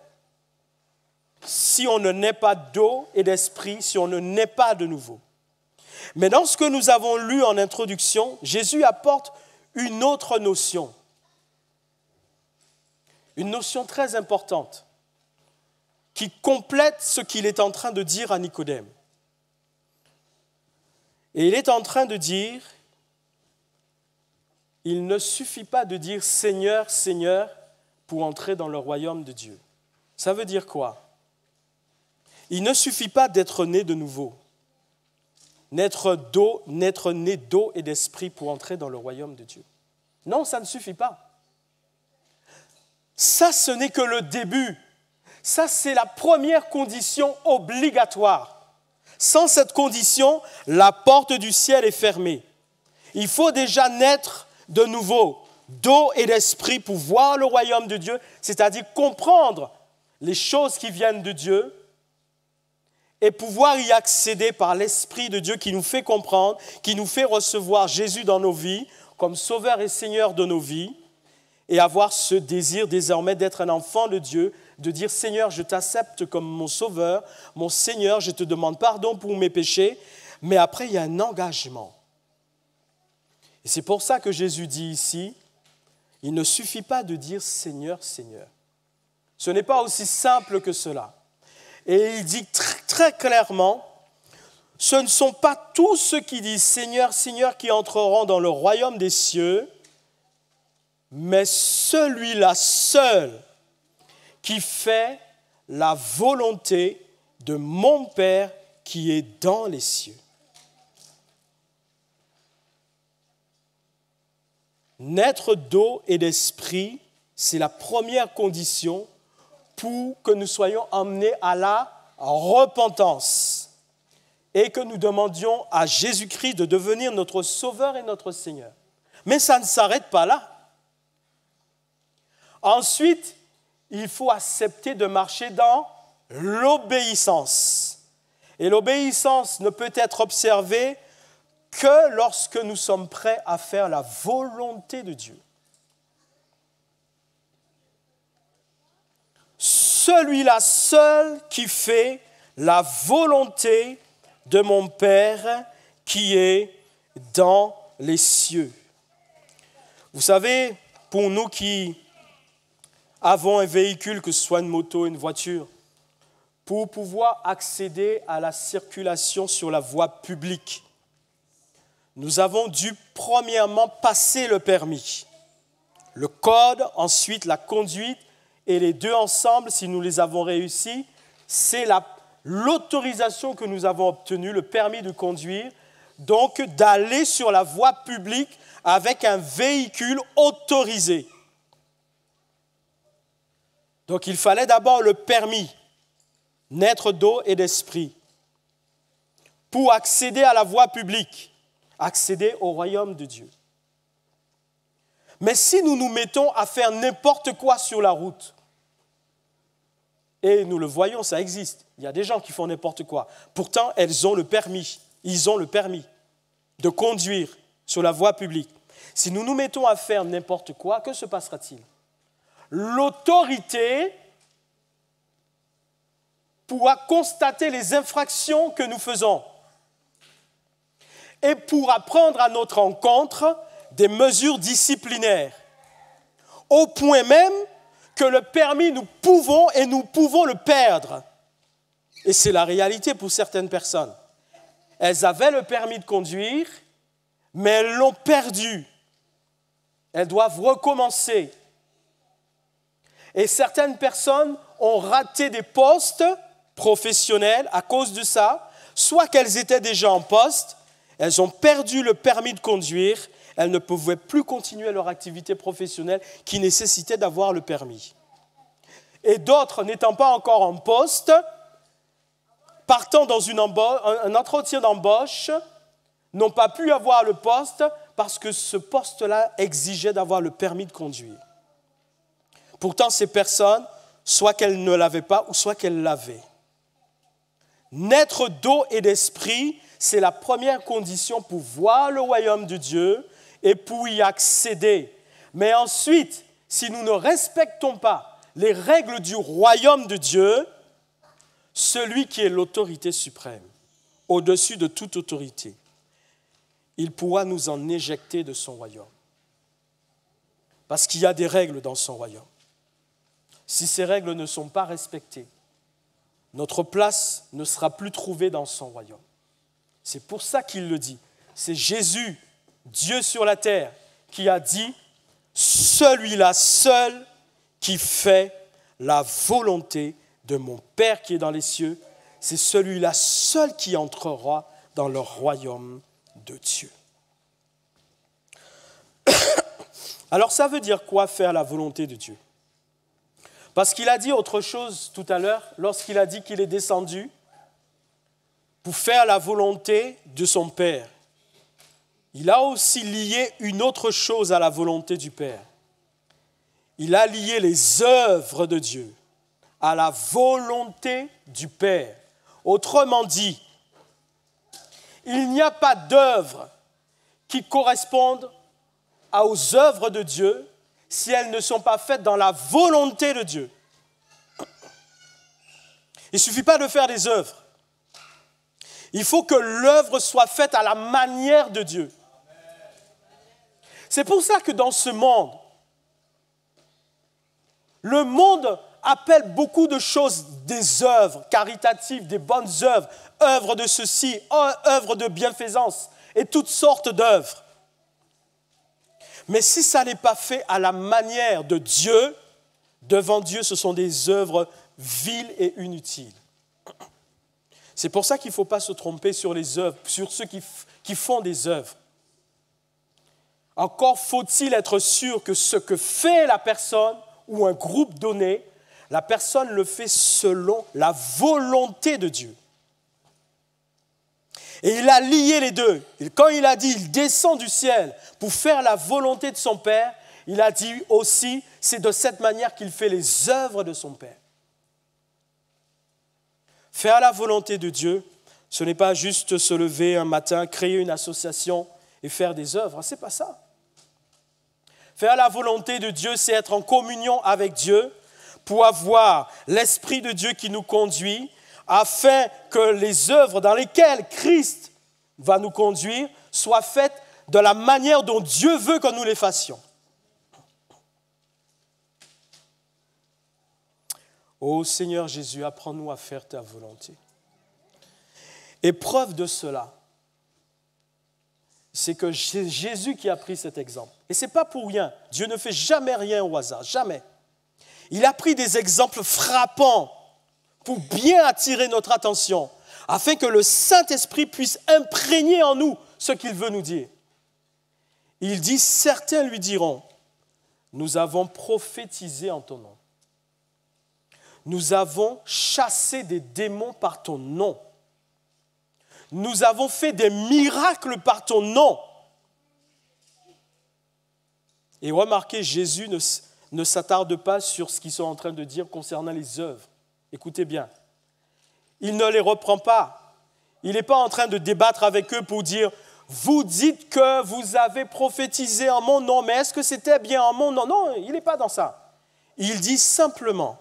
Si on ne naît pas d'eau et d'esprit, si on ne naît pas de nouveau. Mais dans ce que nous avons lu en introduction, Jésus apporte une autre notion. Une notion très importante qui complète ce qu'il est en train de dire à Nicodème. Et il est en train de dire, il ne suffit pas de dire « Seigneur, Seigneur » pour entrer dans le royaume de Dieu. Ça veut dire quoi ? Il ne suffit pas d'être né de nouveau, n'être né d'eau et d'esprit pour entrer dans le royaume de Dieu. Non, ça ne suffit pas. Ça, ce n'est que le début. Ça, c'est la première condition obligatoire. Sans cette condition, la porte du ciel est fermée. Il faut déjà naître de nouveau, d'eau et d'esprit pour voir le royaume de Dieu, c'est-à-dire comprendre les choses qui viennent de Dieu et pouvoir y accéder par l'Esprit de Dieu qui nous fait comprendre, qui nous fait recevoir Jésus dans nos vies comme Sauveur et Seigneur de nos vies et avoir ce désir désormais d'être un enfant de Dieu, de dire « Seigneur, je t'accepte comme mon Sauveur, mon Seigneur, je te demande pardon pour mes péchés », mais après il y a un engagement. Et c'est pour ça que Jésus dit ici, il ne suffit pas de dire « Seigneur, Seigneur ». Ce n'est pas aussi simple que cela. Et il dit très clairement, ce ne sont pas tous ceux qui disent « Seigneur, Seigneur » qui entreront dans le royaume des cieux, mais celui-là seul qui fait la volonté de mon Père qui est dans les cieux. Naître d'eau et d'esprit, c'est la première condition pour que nous soyons emmenés à la repentance et que nous demandions à Jésus-Christ de devenir notre Sauveur et notre Seigneur. Mais ça ne s'arrête pas là. Ensuite, il faut accepter de marcher dans l'obéissance. Et l'obéissance ne peut être observée que lorsque nous sommes prêts à faire la volonté de Dieu. Celui-là seul qui fait la volonté de mon Père qui est dans les cieux. Vous savez, pour nous qui avons un véhicule, que ce soit une moto, une voiture, pour pouvoir accéder à la circulation sur la voie publique, nous avons dû premièrement passer le permis. Le code, ensuite la conduite, et les deux ensemble, si nous les avons réussis, c'est l'autorisation que nous avons obtenue, le permis de conduire, donc d'aller sur la voie publique avec un véhicule autorisé. Donc il fallait d'abord le permis, naître d'eau et d'esprit, pour accéder à la voie publique, accéder au royaume de Dieu. Mais si nous nous mettons à faire n'importe quoi sur la route, Et nous le voyons, ça existe. Il y a des gens qui font n'importe quoi. Pourtant, elles ont le permis. Ils ont le permis de conduire sur la voie publique. Si nous nous mettons à faire n'importe quoi, que se passera-t-il? L'autorité pourra constater les infractions que nous faisons et pourra prendre à notre encontre des mesures disciplinaires, au point même que le permis, nous pouvons le perdre. Et c'est la réalité pour certaines personnes. Elles avaient le permis de conduire, mais elles l'ont perdu. Elles doivent recommencer. Et certaines personnes ont raté des postes professionnels à cause de ça, soit qu'elles étaient déjà en poste, elles ont perdu le permis de conduire, elles ne pouvaient plus continuer leur activité professionnelle qui nécessitait d'avoir le permis. Et d'autres, n'étant pas encore en poste, partant dans un entretien d'embauche, n'ont pas pu avoir le poste parce que ce poste-là exigeait d'avoir le permis de conduire. Pourtant, ces personnes, soit qu'elles ne l'avaient pas, ou soit qu'elles l'avaient. Naître d'eau et d'esprit, c'est la première condition pour voir le royaume de Dieu et pour y accéder. Mais ensuite, si nous ne respectons pas les règles du royaume de Dieu, celui qui est l'autorité suprême, au-dessus de toute autorité, il pourra nous en éjecter de son royaume. Parce qu'il y a des règles dans son royaume. Si ces règles ne sont pas respectées, notre place ne sera plus trouvée dans son royaume. C'est pour ça qu'il le dit. C'est Jésus, Dieu sur la terre, qui a dit « Celui-là seul qui fait la volonté de mon Père qui est dans les cieux, c'est celui-là seul qui entrera dans le royaume de Dieu. » Alors ça veut dire quoi faire la volonté de Dieu? Parce qu'il a dit autre chose tout à l'heure, lorsqu'il a dit qu'il est descendu pour faire la volonté de son Père. Il a aussi lié une autre chose à la volonté du Père. Il a lié les œuvres de Dieu à la volonté du Père. Autrement dit, il n'y a pas d'œuvres qui correspondent aux œuvres de Dieu si elles ne sont pas faites dans la volonté de Dieu. Il ne suffit pas de faire des œuvres. Il faut que l'œuvre soit faite à la manière de Dieu. C'est pour ça que dans ce monde, le monde appelle beaucoup de choses des œuvres caritatives, des bonnes œuvres, œuvres de ceci, œuvres de bienfaisance et toutes sortes d'œuvres. Mais si ça n'est pas fait à la manière de Dieu, devant Dieu, ce sont des œuvres viles et inutiles. C'est pour ça qu'il ne faut pas se tromper sur les œuvres, sur ceux qui font des œuvres. Encore faut-il être sûr que ce que fait la personne ou un groupe donné, la personne le fait selon la volonté de Dieu. Et il a lié les deux. Et quand il a dit « il descend du ciel pour faire la volonté de son Père », il a dit aussi « c'est de cette manière qu'il fait les œuvres de son Père ». Faire la volonté de Dieu, ce n'est pas juste se lever un matin, créer une association et faire des œuvres. Ce n'est pas ça. Faire la volonté de Dieu, c'est être en communion avec Dieu pour avoir l'Esprit de Dieu qui nous conduit afin que les œuvres dans lesquelles Christ va nous conduire soient faites de la manière dont Dieu veut que nous les fassions. Ô Seigneur Jésus, apprends-nous à faire ta volonté. Et preuve de cela, c'est que c'est Jésus qui a pris cet exemple. Et ce n'est pas pour rien. Dieu ne fait jamais rien au hasard, jamais. Il a pris des exemples frappants pour bien attirer notre attention, afin que le Saint-Esprit puisse imprégner en nous ce qu'il veut nous dire. Il dit, certains lui diront, nous avons prophétisé en ton nom. Nous avons chassé des démons par ton nom. Nous avons fait des miracles par ton nom. Et remarquez, Jésus ne s'attarde pas sur ce qu'ils sont en train de dire concernant les œuvres. Écoutez bien. Il ne les reprend pas. Il n'est pas en train de débattre avec eux pour dire « Vous dites que vous avez prophétisé en mon nom, mais est-ce que c'était bien en mon nom ?» Non, il n'est pas dans ça. Il dit simplement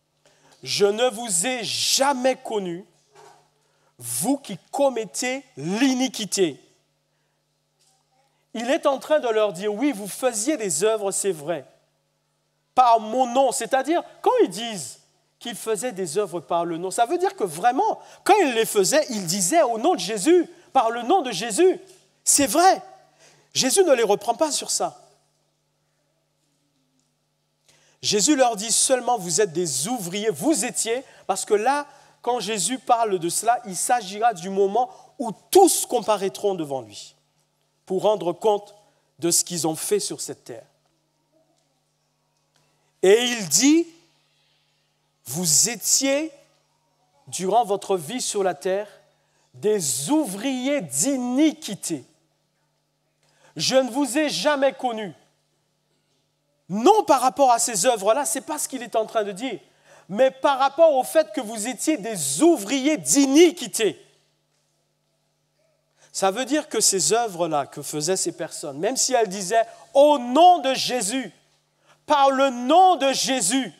« Je ne vous ai jamais connu, vous qui commettez l'iniquité. » Il est en train de leur dire « Oui, vous faisiez des œuvres, c'est vrai, par mon nom. » C'est-à-dire, quand ils disent qu'ils faisaient des œuvres par le nom, ça veut dire que vraiment, quand ils les faisaient, ils disaient au nom de Jésus, par le nom de Jésus. C'est vrai. Jésus ne les reprend pas sur ça. Jésus leur dit seulement, vous êtes des ouvriers, vous étiez, parce que là, quand Jésus parle de cela, il s'agira du moment où tous comparaîtront devant lui pour rendre compte de ce qu'ils ont fait sur cette terre. Et il dit, vous étiez, durant votre vie sur la terre, des ouvriers d'iniquité. Je ne vous ai jamais connus. Non par rapport à ces œuvres-là, ce n'est pas ce qu'il est en train de dire, mais par rapport au fait que vous étiez des ouvriers d'iniquité. Ça veut dire que ces œuvres-là que faisaient ces personnes, même si elles disaient « au nom de Jésus », par le nom de Jésus,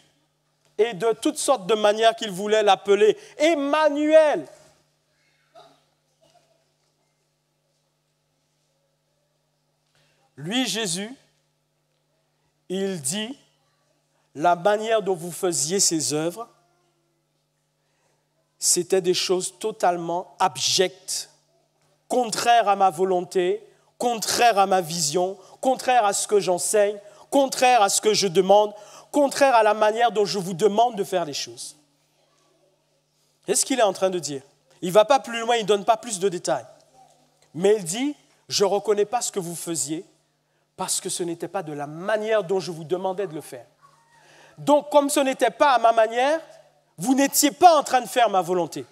et de toutes sortes de manières qu'ils voulaient l'appeler, Emmanuel. Lui, Jésus, il dit, la manière dont vous faisiez ces œuvres, c'était des choses totalement abjectes, contraires à ma volonté, contraires à ma vision, contraires à ce que j'enseigne, contraires à ce que je demande, contraire à la manière dont je vous demande de faire les choses. C'est ce qu'il est en train de dire. Il ne va pas plus loin, il ne donne pas plus de détails. Mais il dit, je ne reconnais pas ce que vous faisiez parce que ce n'était pas de la manière dont je vous demandais de le faire. Donc, comme ce n'était pas à ma manière, vous n'étiez pas en train de faire ma volonté.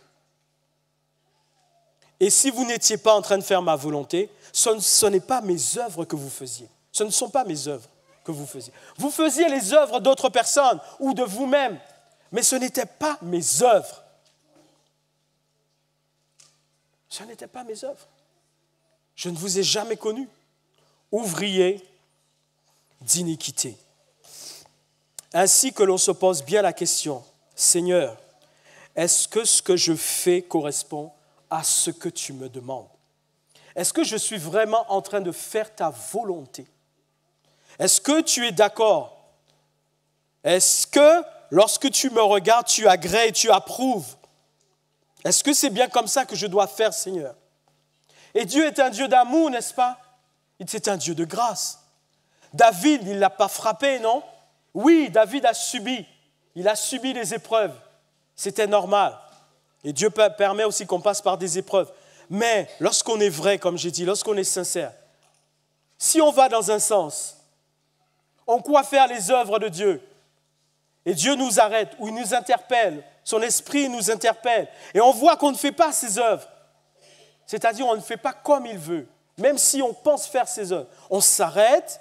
Et si vous n'étiez pas en train de faire ma volonté, ce n'est pas mes œuvres que vous faisiez. Ce ne sont pas mes œuvres que vous faisiez. Vous faisiez les œuvres d'autres personnes ou de vous-même, mais ce n'était pas mes œuvres. Ce n'était pas mes œuvres. Je ne vous ai jamais connu. Ouvrier d'iniquité. Ainsi que l'on se pose bien la question, Seigneur, est-ce que ce que je fais correspond à ce que tu me demandes? Est-ce que je suis vraiment en train de faire ta volonté? Est-ce que tu es d'accord? Est-ce que lorsque tu me regardes, tu agrées, tu approuves? Est-ce que c'est bien comme ça que je dois faire, Seigneur? Et Dieu est un Dieu d'amour, n'est-ce pas? C'est un Dieu de grâce. David, il ne l'a pas frappé, non? Oui, David a subi. Il a subi les épreuves. C'était normal. Et Dieu permet aussi qu'on passe par des épreuves. Mais lorsqu'on est vrai, comme j'ai dit, lorsqu'on est sincère, si on va dans un sens, on croit faire les œuvres de Dieu, et Dieu nous arrête, ou il nous interpelle, son esprit nous interpelle, et on voit qu'on ne fait pas ses œuvres, c'est-à-dire on ne fait pas comme il veut, même si on pense faire ses œuvres, on s'arrête,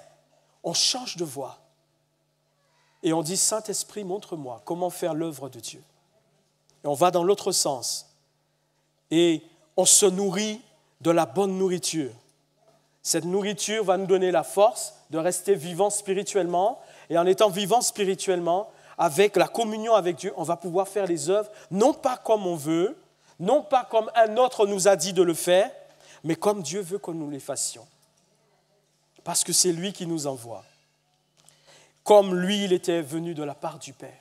on change de voie, et on dit, Saint-Esprit, montre-moi comment faire l'œuvre de Dieu. Et on va dans l'autre sens, et on se nourrit de la bonne nourriture. Cette nourriture va nous donner la force de rester vivant spirituellement. Et en étant vivant spirituellement, avec la communion avec Dieu, on va pouvoir faire les œuvres, non pas comme on veut, non pas comme un autre nous a dit de le faire, mais comme Dieu veut que nous les fassions. Parce que c'est lui qui nous envoie. Comme lui, il était venu de la part du Père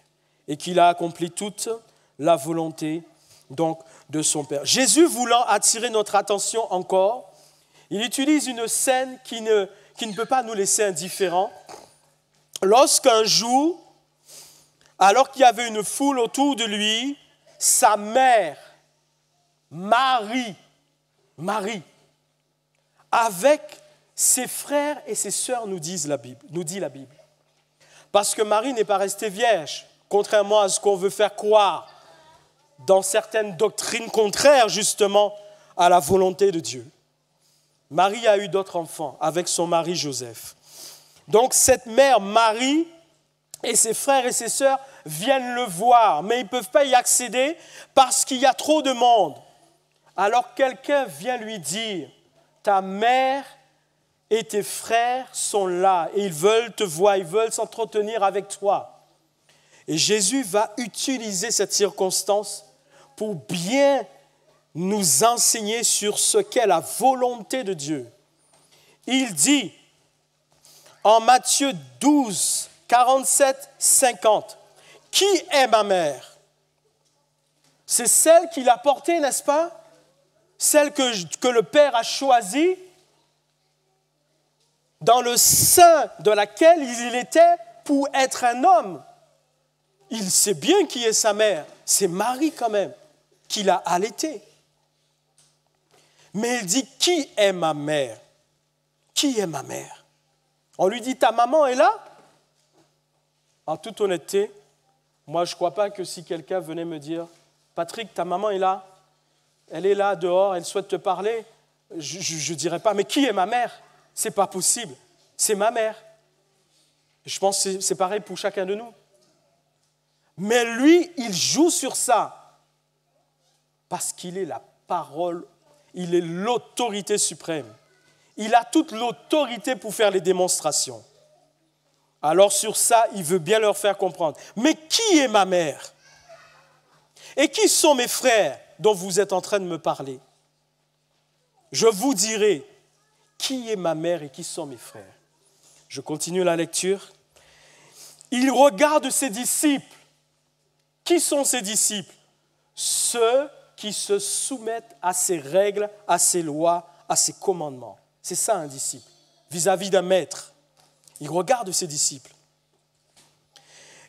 et qu'il a accompli toute la volonté donc, de son Père. Jésus voulant attirer notre attention encore, il utilise une scène qui ne peut pas nous laisser indifférents. Lorsqu'un jour, alors qu'il y avait une foule autour de lui, sa mère, Marie, avec ses frères et ses sœurs, nous dit la Bible. Parce que Marie n'est pas restée vierge, contrairement à ce qu'on veut faire croire dans certaines doctrines contraires justement à la volonté de Dieu. Marie a eu d'autres enfants avec son mari Joseph. Donc cette mère Marie et ses frères et ses sœurs viennent le voir, mais ils ne peuvent pas y accéder parce qu'il y a trop de monde. Alors quelqu'un vient lui dire, ta mère et tes frères sont là et ils veulent te voir, ils veulent s'entretenir avec toi. Et Jésus va utiliser cette circonstance pour bien nous enseigner sur ce qu'est la volonté de Dieu. Il dit en Matthieu 12, 47, 50, « Qui est ma mère ?» C'est celle qu'il a portée, n'est-ce pas? Celle que le Père a choisie, dans le sein de laquelle il était pour être un homme. Il sait bien qui est sa mère. C'est Marie quand même, qui l'a allaitée. Mais il dit, qui est ma mère? Qui est ma mère? On lui dit, ta maman est là? En toute honnêteté, moi je ne crois pas que si quelqu'un venait me dire, Patrick, ta maman est là, elle est là dehors, elle souhaite te parler, je ne dirais pas, mais qui est ma mère? Ce n'est pas possible, c'est ma mère. Je pense que c'est pareil pour chacun de nous. Mais lui, il joue sur ça, parce qu'il est la parole, il est l'autorité suprême. Il a toute l'autorité pour faire les démonstrations. Alors sur ça, il veut bien leur faire comprendre. Mais qui est ma mère? Et qui sont mes frères dont vous êtes en train de me parler? Je vous dirai qui est ma mère et qui sont mes frères. Je continue la lecture. Il regarde ses disciples. Qui sont ses disciples? Ceux qui se soumettent à ses règles, à ses lois, à ses commandements. C'est ça un disciple, vis-à-vis d'un maître. Il regarde ses disciples.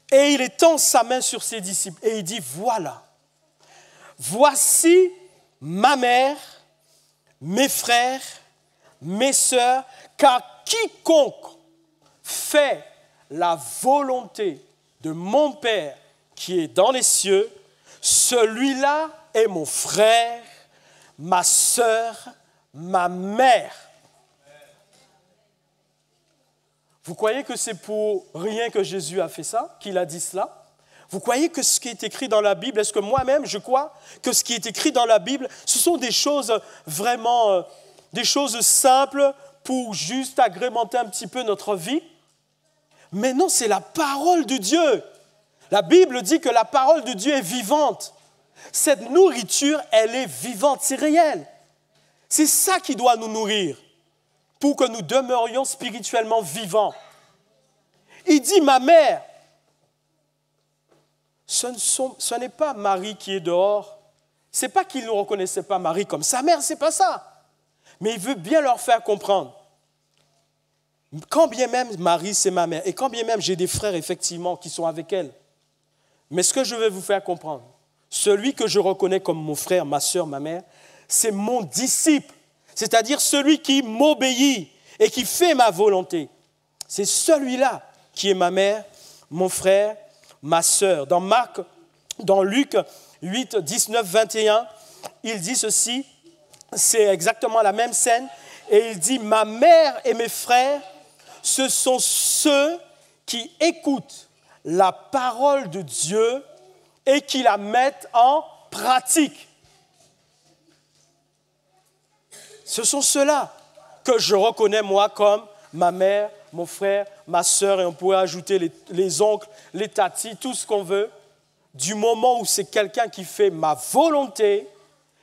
Et il étend sa main sur ses disciples et il dit, voilà, voici ma mère, mes frères, mes sœurs, car quiconque fait la volonté de mon Père qui est dans les cieux, celui-là est mon frère, ma sœur, ma mère. Vous croyez que c'est pour rien que Jésus a fait ça, qu'il a dit cela? Vous croyez que ce qui est écrit dans la Bible, est-ce que moi-même, je crois que ce qui est écrit dans la Bible, ce sont des choses vraiment, des choses simples pour juste agrémenter un petit peu notre vie? Mais non, c'est la parole de Dieu. La Bible dit que la parole de Dieu est vivante. Cette nourriture, elle est vivante, c'est réel. C'est ça qui doit nous nourrir pour que nous demeurions spirituellement vivants. Il dit, ma mère, ce n'est pas Marie qui est dehors. Ce n'est pas qu'il ne reconnaissait pas Marie comme sa mère, ce n'est pas ça. Mais il veut bien leur faire comprendre. Quand bien même Marie, c'est ma mère, et quand bien même j'ai des frères, effectivement, qui sont avec elle, mais ce que je vais vous faire comprendre, celui que je reconnais comme mon frère, ma soeur, ma mère, c'est mon disciple, c'est-à-dire celui qui m'obéit et qui fait ma volonté. C'est celui-là qui est ma mère, mon frère, ma soeur. Dans Luc 8, 19, 21, il dit ceci, c'est exactement la même scène, et il dit, ma mère et mes frères, ce sont ceux qui écoutent la parole de Dieu et qui la mettent en pratique. Ce sont ceux-là que je reconnais, moi, comme ma mère, mon frère, ma sœur, et on pourrait ajouter les oncles, les tatis, tout ce qu'on veut. Du moment où c'est quelqu'un qui fait ma volonté,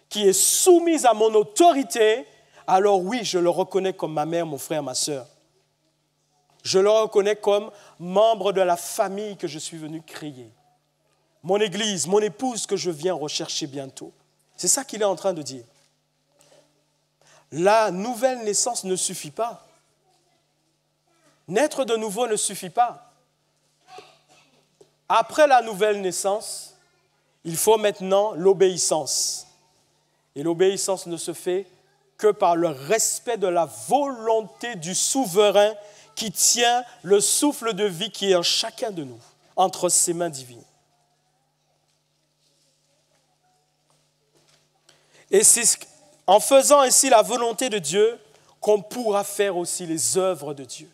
qui est soumise à mon autorité, alors oui, je le reconnais comme ma mère, mon frère, ma sœur. Je le reconnais comme membre de la famille que je suis venu créer. Mon église, mon épouse que je viens rechercher bientôt. C'est ça qu'il est en train de dire. La nouvelle naissance ne suffit pas. Naître de nouveau ne suffit pas. Après la nouvelle naissance, il faut maintenant l'obéissance. Et l'obéissance ne se fait que par le respect de la volonté du souverain qui tient le souffle de vie qui est en chacun de nous, entre ses mains divines. Et c'est en faisant ainsi la volonté de Dieu qu'on pourra faire aussi les œuvres de Dieu.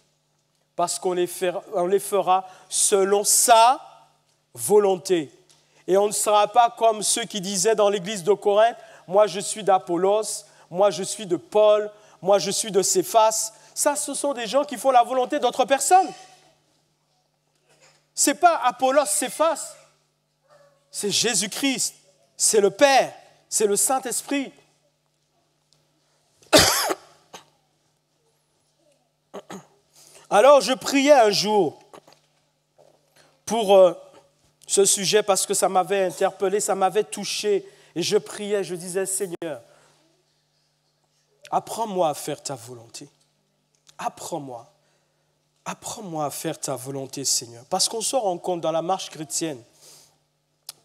Parce qu'on les fera selon sa volonté. Et on ne sera pas comme ceux qui disaient dans l'église de Corinthe, moi je suis d'Apollos, moi je suis de Paul, moi je suis de Céphas. Ça, ce sont des gens qui font la volonté d'autres personnes. Ce n'est pas Apollos, Céphas, c'est Jésus-Christ, c'est le Père, c'est le Saint-Esprit. Alors je priais un jour pour ce sujet parce que ça m'avait interpellé, ça m'avait touché. Et je priais, je disais, Seigneur, apprends-moi à faire ta volonté. Apprends-moi à faire ta volonté, Seigneur. Parce qu'on se rend compte dans la marche chrétienne,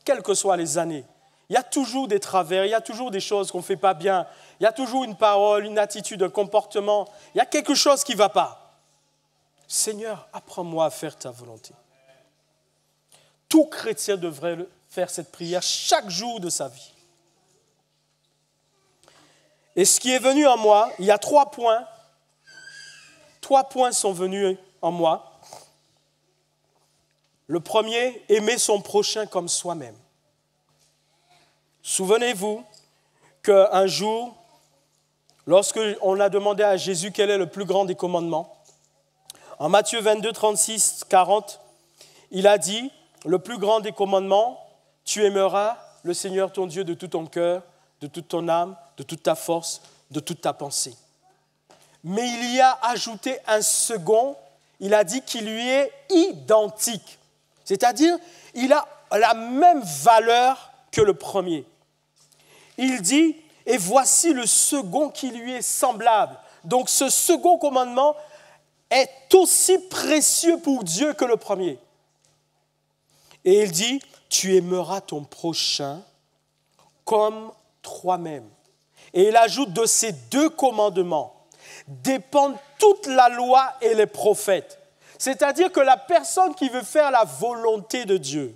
quelles que soient les années, il y a toujours des travers, il y a toujours des choses qu'on ne fait pas bien, il y a toujours une parole, une attitude, un comportement, il y a quelque chose qui ne va pas. Seigneur, apprends-moi à faire ta volonté. Tout chrétien devrait faire cette prière chaque jour de sa vie. Et ce qui est venu en moi, il y a 3 points. 3 points sont venus en moi. Le premier, aimer son prochain comme soi-même. Souvenez-vous qu'un jour, lorsque on a demandé à Jésus quel est le plus grand des commandements, en Matthieu 22, 36, 40, il a dit, le plus grand des commandements, tu aimeras le Seigneur ton Dieu de tout ton cœur, de toute ton âme, de toute ta force, de toute ta pensée. Mais il y a ajouté un second, il a dit qu'il lui est identique. C'est-à-dire, il a la même valeur que le premier. Il dit, et voici le second qui lui est semblable. Donc ce second commandement est aussi précieux pour Dieu que le premier. Et il dit, tu aimeras ton prochain comme toi-même. Et il ajoute, de ces 2 commandements dépendent toute la loi et les prophètes. C'est-à-dire que la personne qui veut faire la volonté de Dieu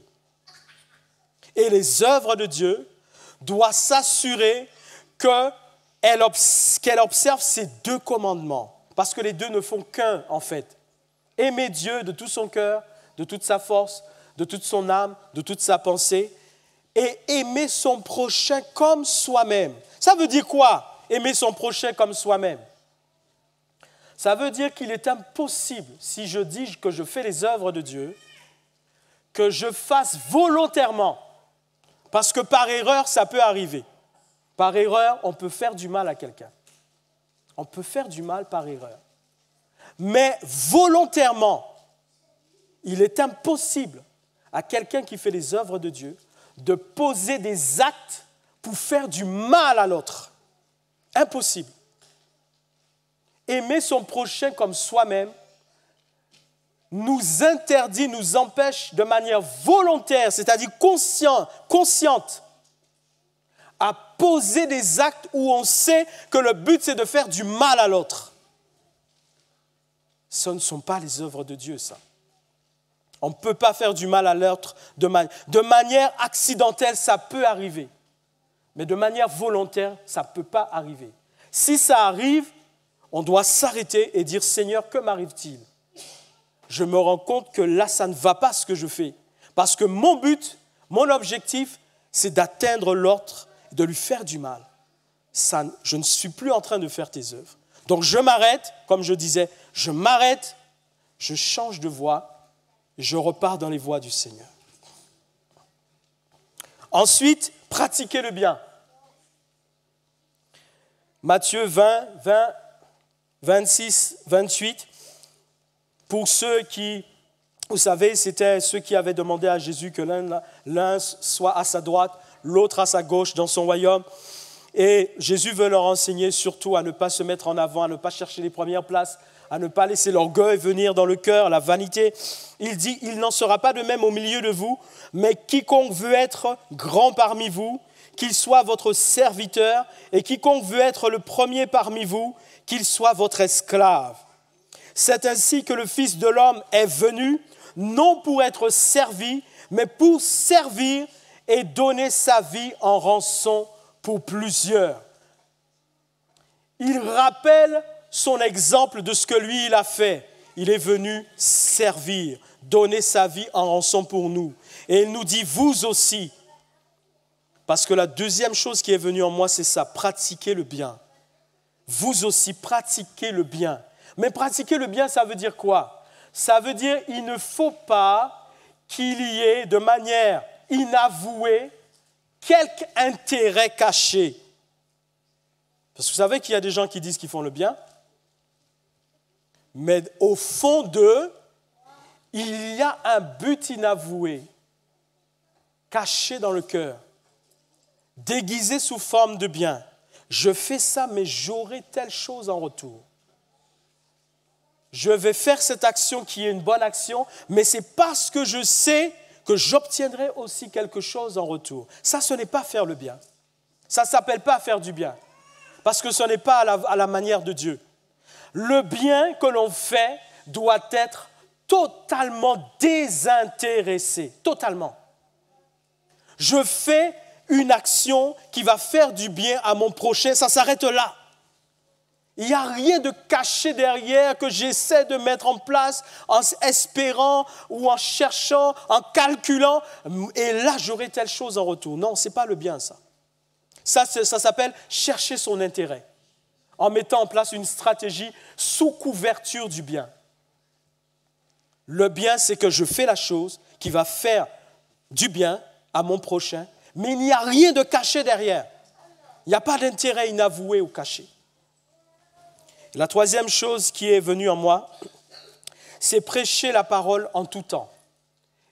et les œuvres de Dieu doit s'assurer qu'elle observe ces 2 commandements. Parce que les 2 ne font qu'un, en fait. Aimer Dieu de tout son cœur, de toute sa force, de toute son âme, de toute sa pensée, et aimer son prochain comme soi-même. Ça veut dire quoi, aimer son prochain comme soi-même? Ça veut dire qu'il est impossible, si je dis que je fais les œuvres de Dieu, que je fasse volontairement. Parce que par erreur, ça peut arriver. Par erreur, on peut faire du mal à quelqu'un. On peut faire du mal par erreur. Mais volontairement, il est impossible à quelqu'un qui fait les œuvres de Dieu de poser des actes pour faire du mal à l'autre. Impossible. Aimer son prochain comme soi-même nous interdit, nous empêche de manière volontaire, c'est-à-dire consciente, à poser des actes où on sait que le but c'est de faire du mal à l'autre. Ce ne sont pas les œuvres de Dieu, ça. On ne peut pas faire du mal à l'autre de manière accidentelle, ça peut arriver. Mais de manière volontaire, ça ne peut pas arriver. Si ça arrive, on doit s'arrêter et dire, Seigneur, que m'arrive-t-il? Je me rends compte que là, ça ne va pas ce que je fais. Parce que mon but, mon objectif, c'est d'atteindre l'autre, de lui faire du mal. Je ne suis plus en train de faire tes œuvres. Donc je m'arrête, comme je disais, je m'arrête, je change de voie, je repars dans les voies du Seigneur. Ensuite, pratiquer le bien. Matthieu 20, 26, 28. Pour ceux qui, vous savez, c'était ceux qui avaient demandé à Jésus que l'un soit à sa droite, l'autre à sa gauche dans son royaume. Et Jésus veut leur enseigner surtout à ne pas se mettre en avant, à ne pas chercher les premières places, à ne pas laisser l'orgueil venir dans le cœur, la vanité. Il dit, il n'en sera pas de même au milieu de vous, mais quiconque veut être grand parmi vous, qu'il soit votre serviteur, et quiconque veut être le premier parmi vous, qu'il soit votre esclave. C'est ainsi que le Fils de l'homme est venu, non pour être servi, mais pour servir et donner sa vie en rançon pour plusieurs. Il rappelle son exemple de ce que lui, il a fait. Il est venu servir, donné sa vie en rançon pour nous. Et il nous dit, vous aussi. Parce que la deuxième chose qui est venue en moi, c'est ça, pratiquer le bien. Vous aussi, pratiquez le bien. Mais pratiquer le bien, ça veut dire quoi? Ça veut dire qu'il ne faut pas qu'il y ait de manière inavouée quelque intérêt caché. Parce que vous savez qu'il y a des gens qui disent qu'ils font le bien, mais au fond d'eux, il y a un but inavoué, caché dans le cœur, déguisé sous forme de bien. Je fais ça, mais j'aurai telle chose en retour. Je vais faire cette action qui est une bonne action, mais c'est parce que je sais que j'obtiendrai aussi quelque chose en retour. Ça, ce n'est pas faire le bien. Ça ne s'appelle pas faire du bien, parce que ce n'est pas à la manière de Dieu. Le bien que l'on fait doit être totalement désintéressé, totalement. Je fais une action qui va faire du bien à mon prochain, ça s'arrête là. Il n'y a rien de caché derrière que j'essaie de mettre en place en espérant ou en cherchant, en calculant, et là j'aurai telle chose en retour. Non, ce n'est pas le bien ça. Ça s'appelle chercher son intérêt, en mettant en place une stratégie sous couverture du bien. Le bien, c'est que je fais la chose qui va faire du bien à mon prochain, mais il n'y a rien de caché derrière. Il n'y a pas d'intérêt inavoué ou caché. La troisième chose qui est venue en moi, c'est prêcher la parole en tout temps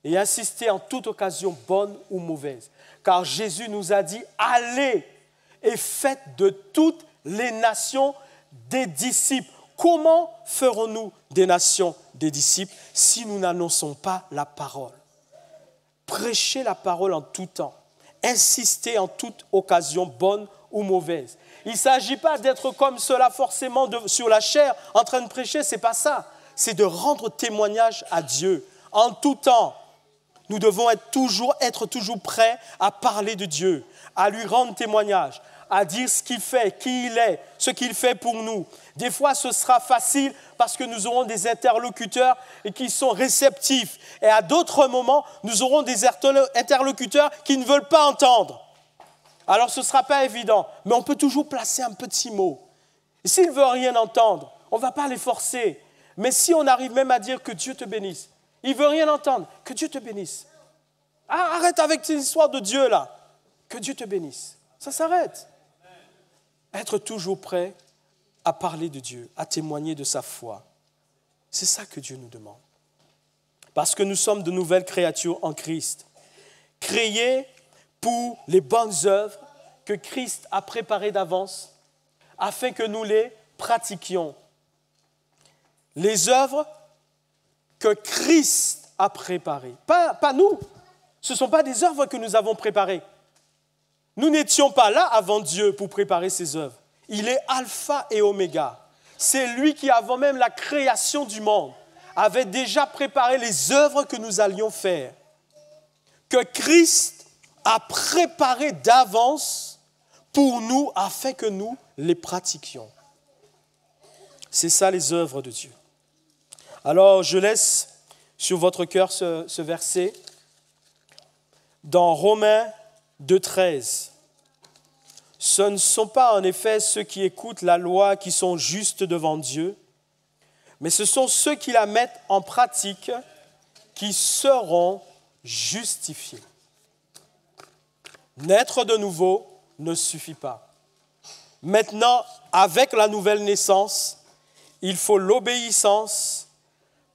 et insister en toute occasion, bonne ou mauvaise. Car Jésus nous a dit, allez et faites de toutes les nations des disciples. Comment ferons-nous des nations des disciples si nous n'annonçons pas la parole? Prêcher la parole en tout temps, insister en toute occasion, bonne ou mauvaise. Il ne s'agit pas d'être comme cela forcément sur la chair en train de prêcher, ce n'est pas ça. C'est de rendre témoignage à Dieu en tout temps. Nous devons être toujours prêts à parler de Dieu, à lui rendre témoignage, à dire ce qu'il fait, qui il est, ce qu'il fait pour nous. Des fois, ce sera facile parce que nous aurons des interlocuteurs qui sont réceptifs. Et à d'autres moments, nous aurons des interlocuteurs qui ne veulent pas entendre. Alors, ce ne sera pas évident, mais on peut toujours placer un petit mot. Et s'ils ne veulent rien entendre, on ne va pas les forcer. Mais si on arrive même à dire que Dieu te bénisse, il ne veut rien entendre, que Dieu te bénisse. Ah, arrête avec cette histoire de Dieu là, que Dieu te bénisse. Ça s'arrête. Être toujours prêt à parler de Dieu, à témoigner de sa foi. C'est ça que Dieu nous demande. Parce que nous sommes de nouvelles créatures en Christ, créées pour les bonnes œuvres que Christ a préparées d'avance, afin que nous les pratiquions. Les œuvres que Christ a préparées, pas nous. Ce ne sont pas des œuvres que nous avons préparées. Nous n'étions pas là avant Dieu pour préparer ces œuvres. Il est alpha et oméga. C'est lui qui, avant même la création du monde, avait déjà préparé les œuvres que nous allions faire. Que Christ a préparé d'avance pour nous afin que nous les pratiquions. C'est ça les œuvres de Dieu. Alors je laisse sur votre cœur ce verset dans Romains 2,13. Ce ne sont pas en effet ceux qui écoutent la loi qui sont justes devant Dieu, mais ce sont ceux qui la mettent en pratique qui seront justifiés. Naître de nouveau ne suffit pas. Maintenant, avec la nouvelle naissance, il faut l'obéissance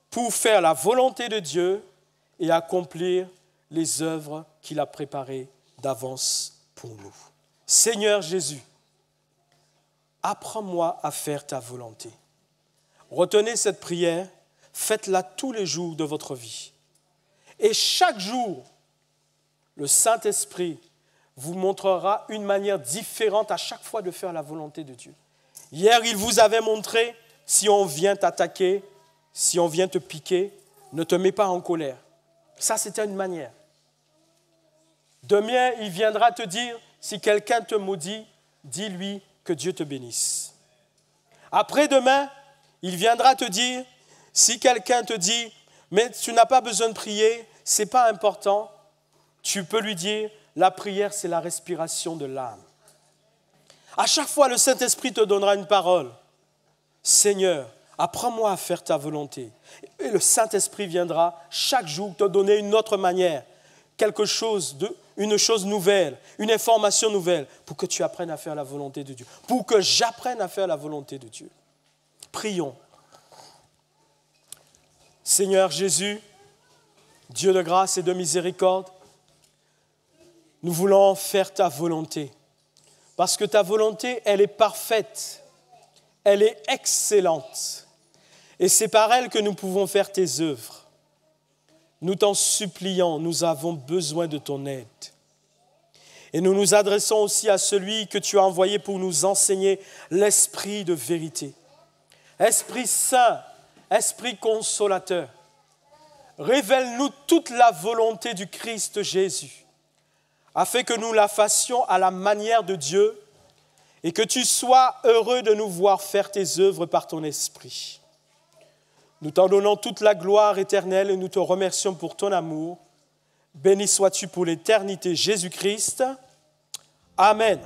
pour faire la volonté de Dieu et accomplir les œuvres qu'il a préparées d'avance pour nous. Seigneur Jésus, apprends-moi à faire ta volonté. Retenez cette prière, faites-la tous les jours de votre vie. Et chaque jour, le Saint-Esprit vous montrera une manière différente à chaque fois de faire la volonté de Dieu. Hier, il vous avait montré, si on vient t'attaquer, si on vient te piquer, ne te mets pas en colère. Ça, c'était une manière. Demain, il viendra te dire, si quelqu'un te maudit, dis-lui que Dieu te bénisse. Après-demain, il viendra te dire, si quelqu'un te dit, mais tu n'as pas besoin de prier, ce n'est pas important. Tu peux lui dire, la prière, c'est la respiration de l'âme. À chaque fois, le Saint-Esprit te donnera une parole. Seigneur, apprends-moi à faire ta volonté. Et le Saint-Esprit viendra chaque jour te donner une autre manière, une chose nouvelle, une information nouvelle, pour que tu apprennes à faire la volonté de Dieu, pour que j'apprenne à faire la volonté de Dieu. Prions. Seigneur Jésus, Dieu de grâce et de miséricorde, nous voulons faire ta volonté, parce que ta volonté, elle est parfaite, elle est excellente, et c'est par elle que nous pouvons faire tes œuvres. Nous t'en supplions, nous avons besoin de ton aide. Et nous nous adressons aussi à celui que tu as envoyé pour nous enseigner l'esprit de vérité. Esprit Saint, Esprit consolateur, révèle-nous toute la volonté du Christ Jésus, afin que nous la fassions à la manière de Dieu et que tu sois heureux de nous voir faire tes œuvres par ton esprit. Nous t'en donnons toute la gloire éternelle et nous te remercions pour ton amour. Béni sois-tu pour l'éternité, Jésus-Christ. Amen.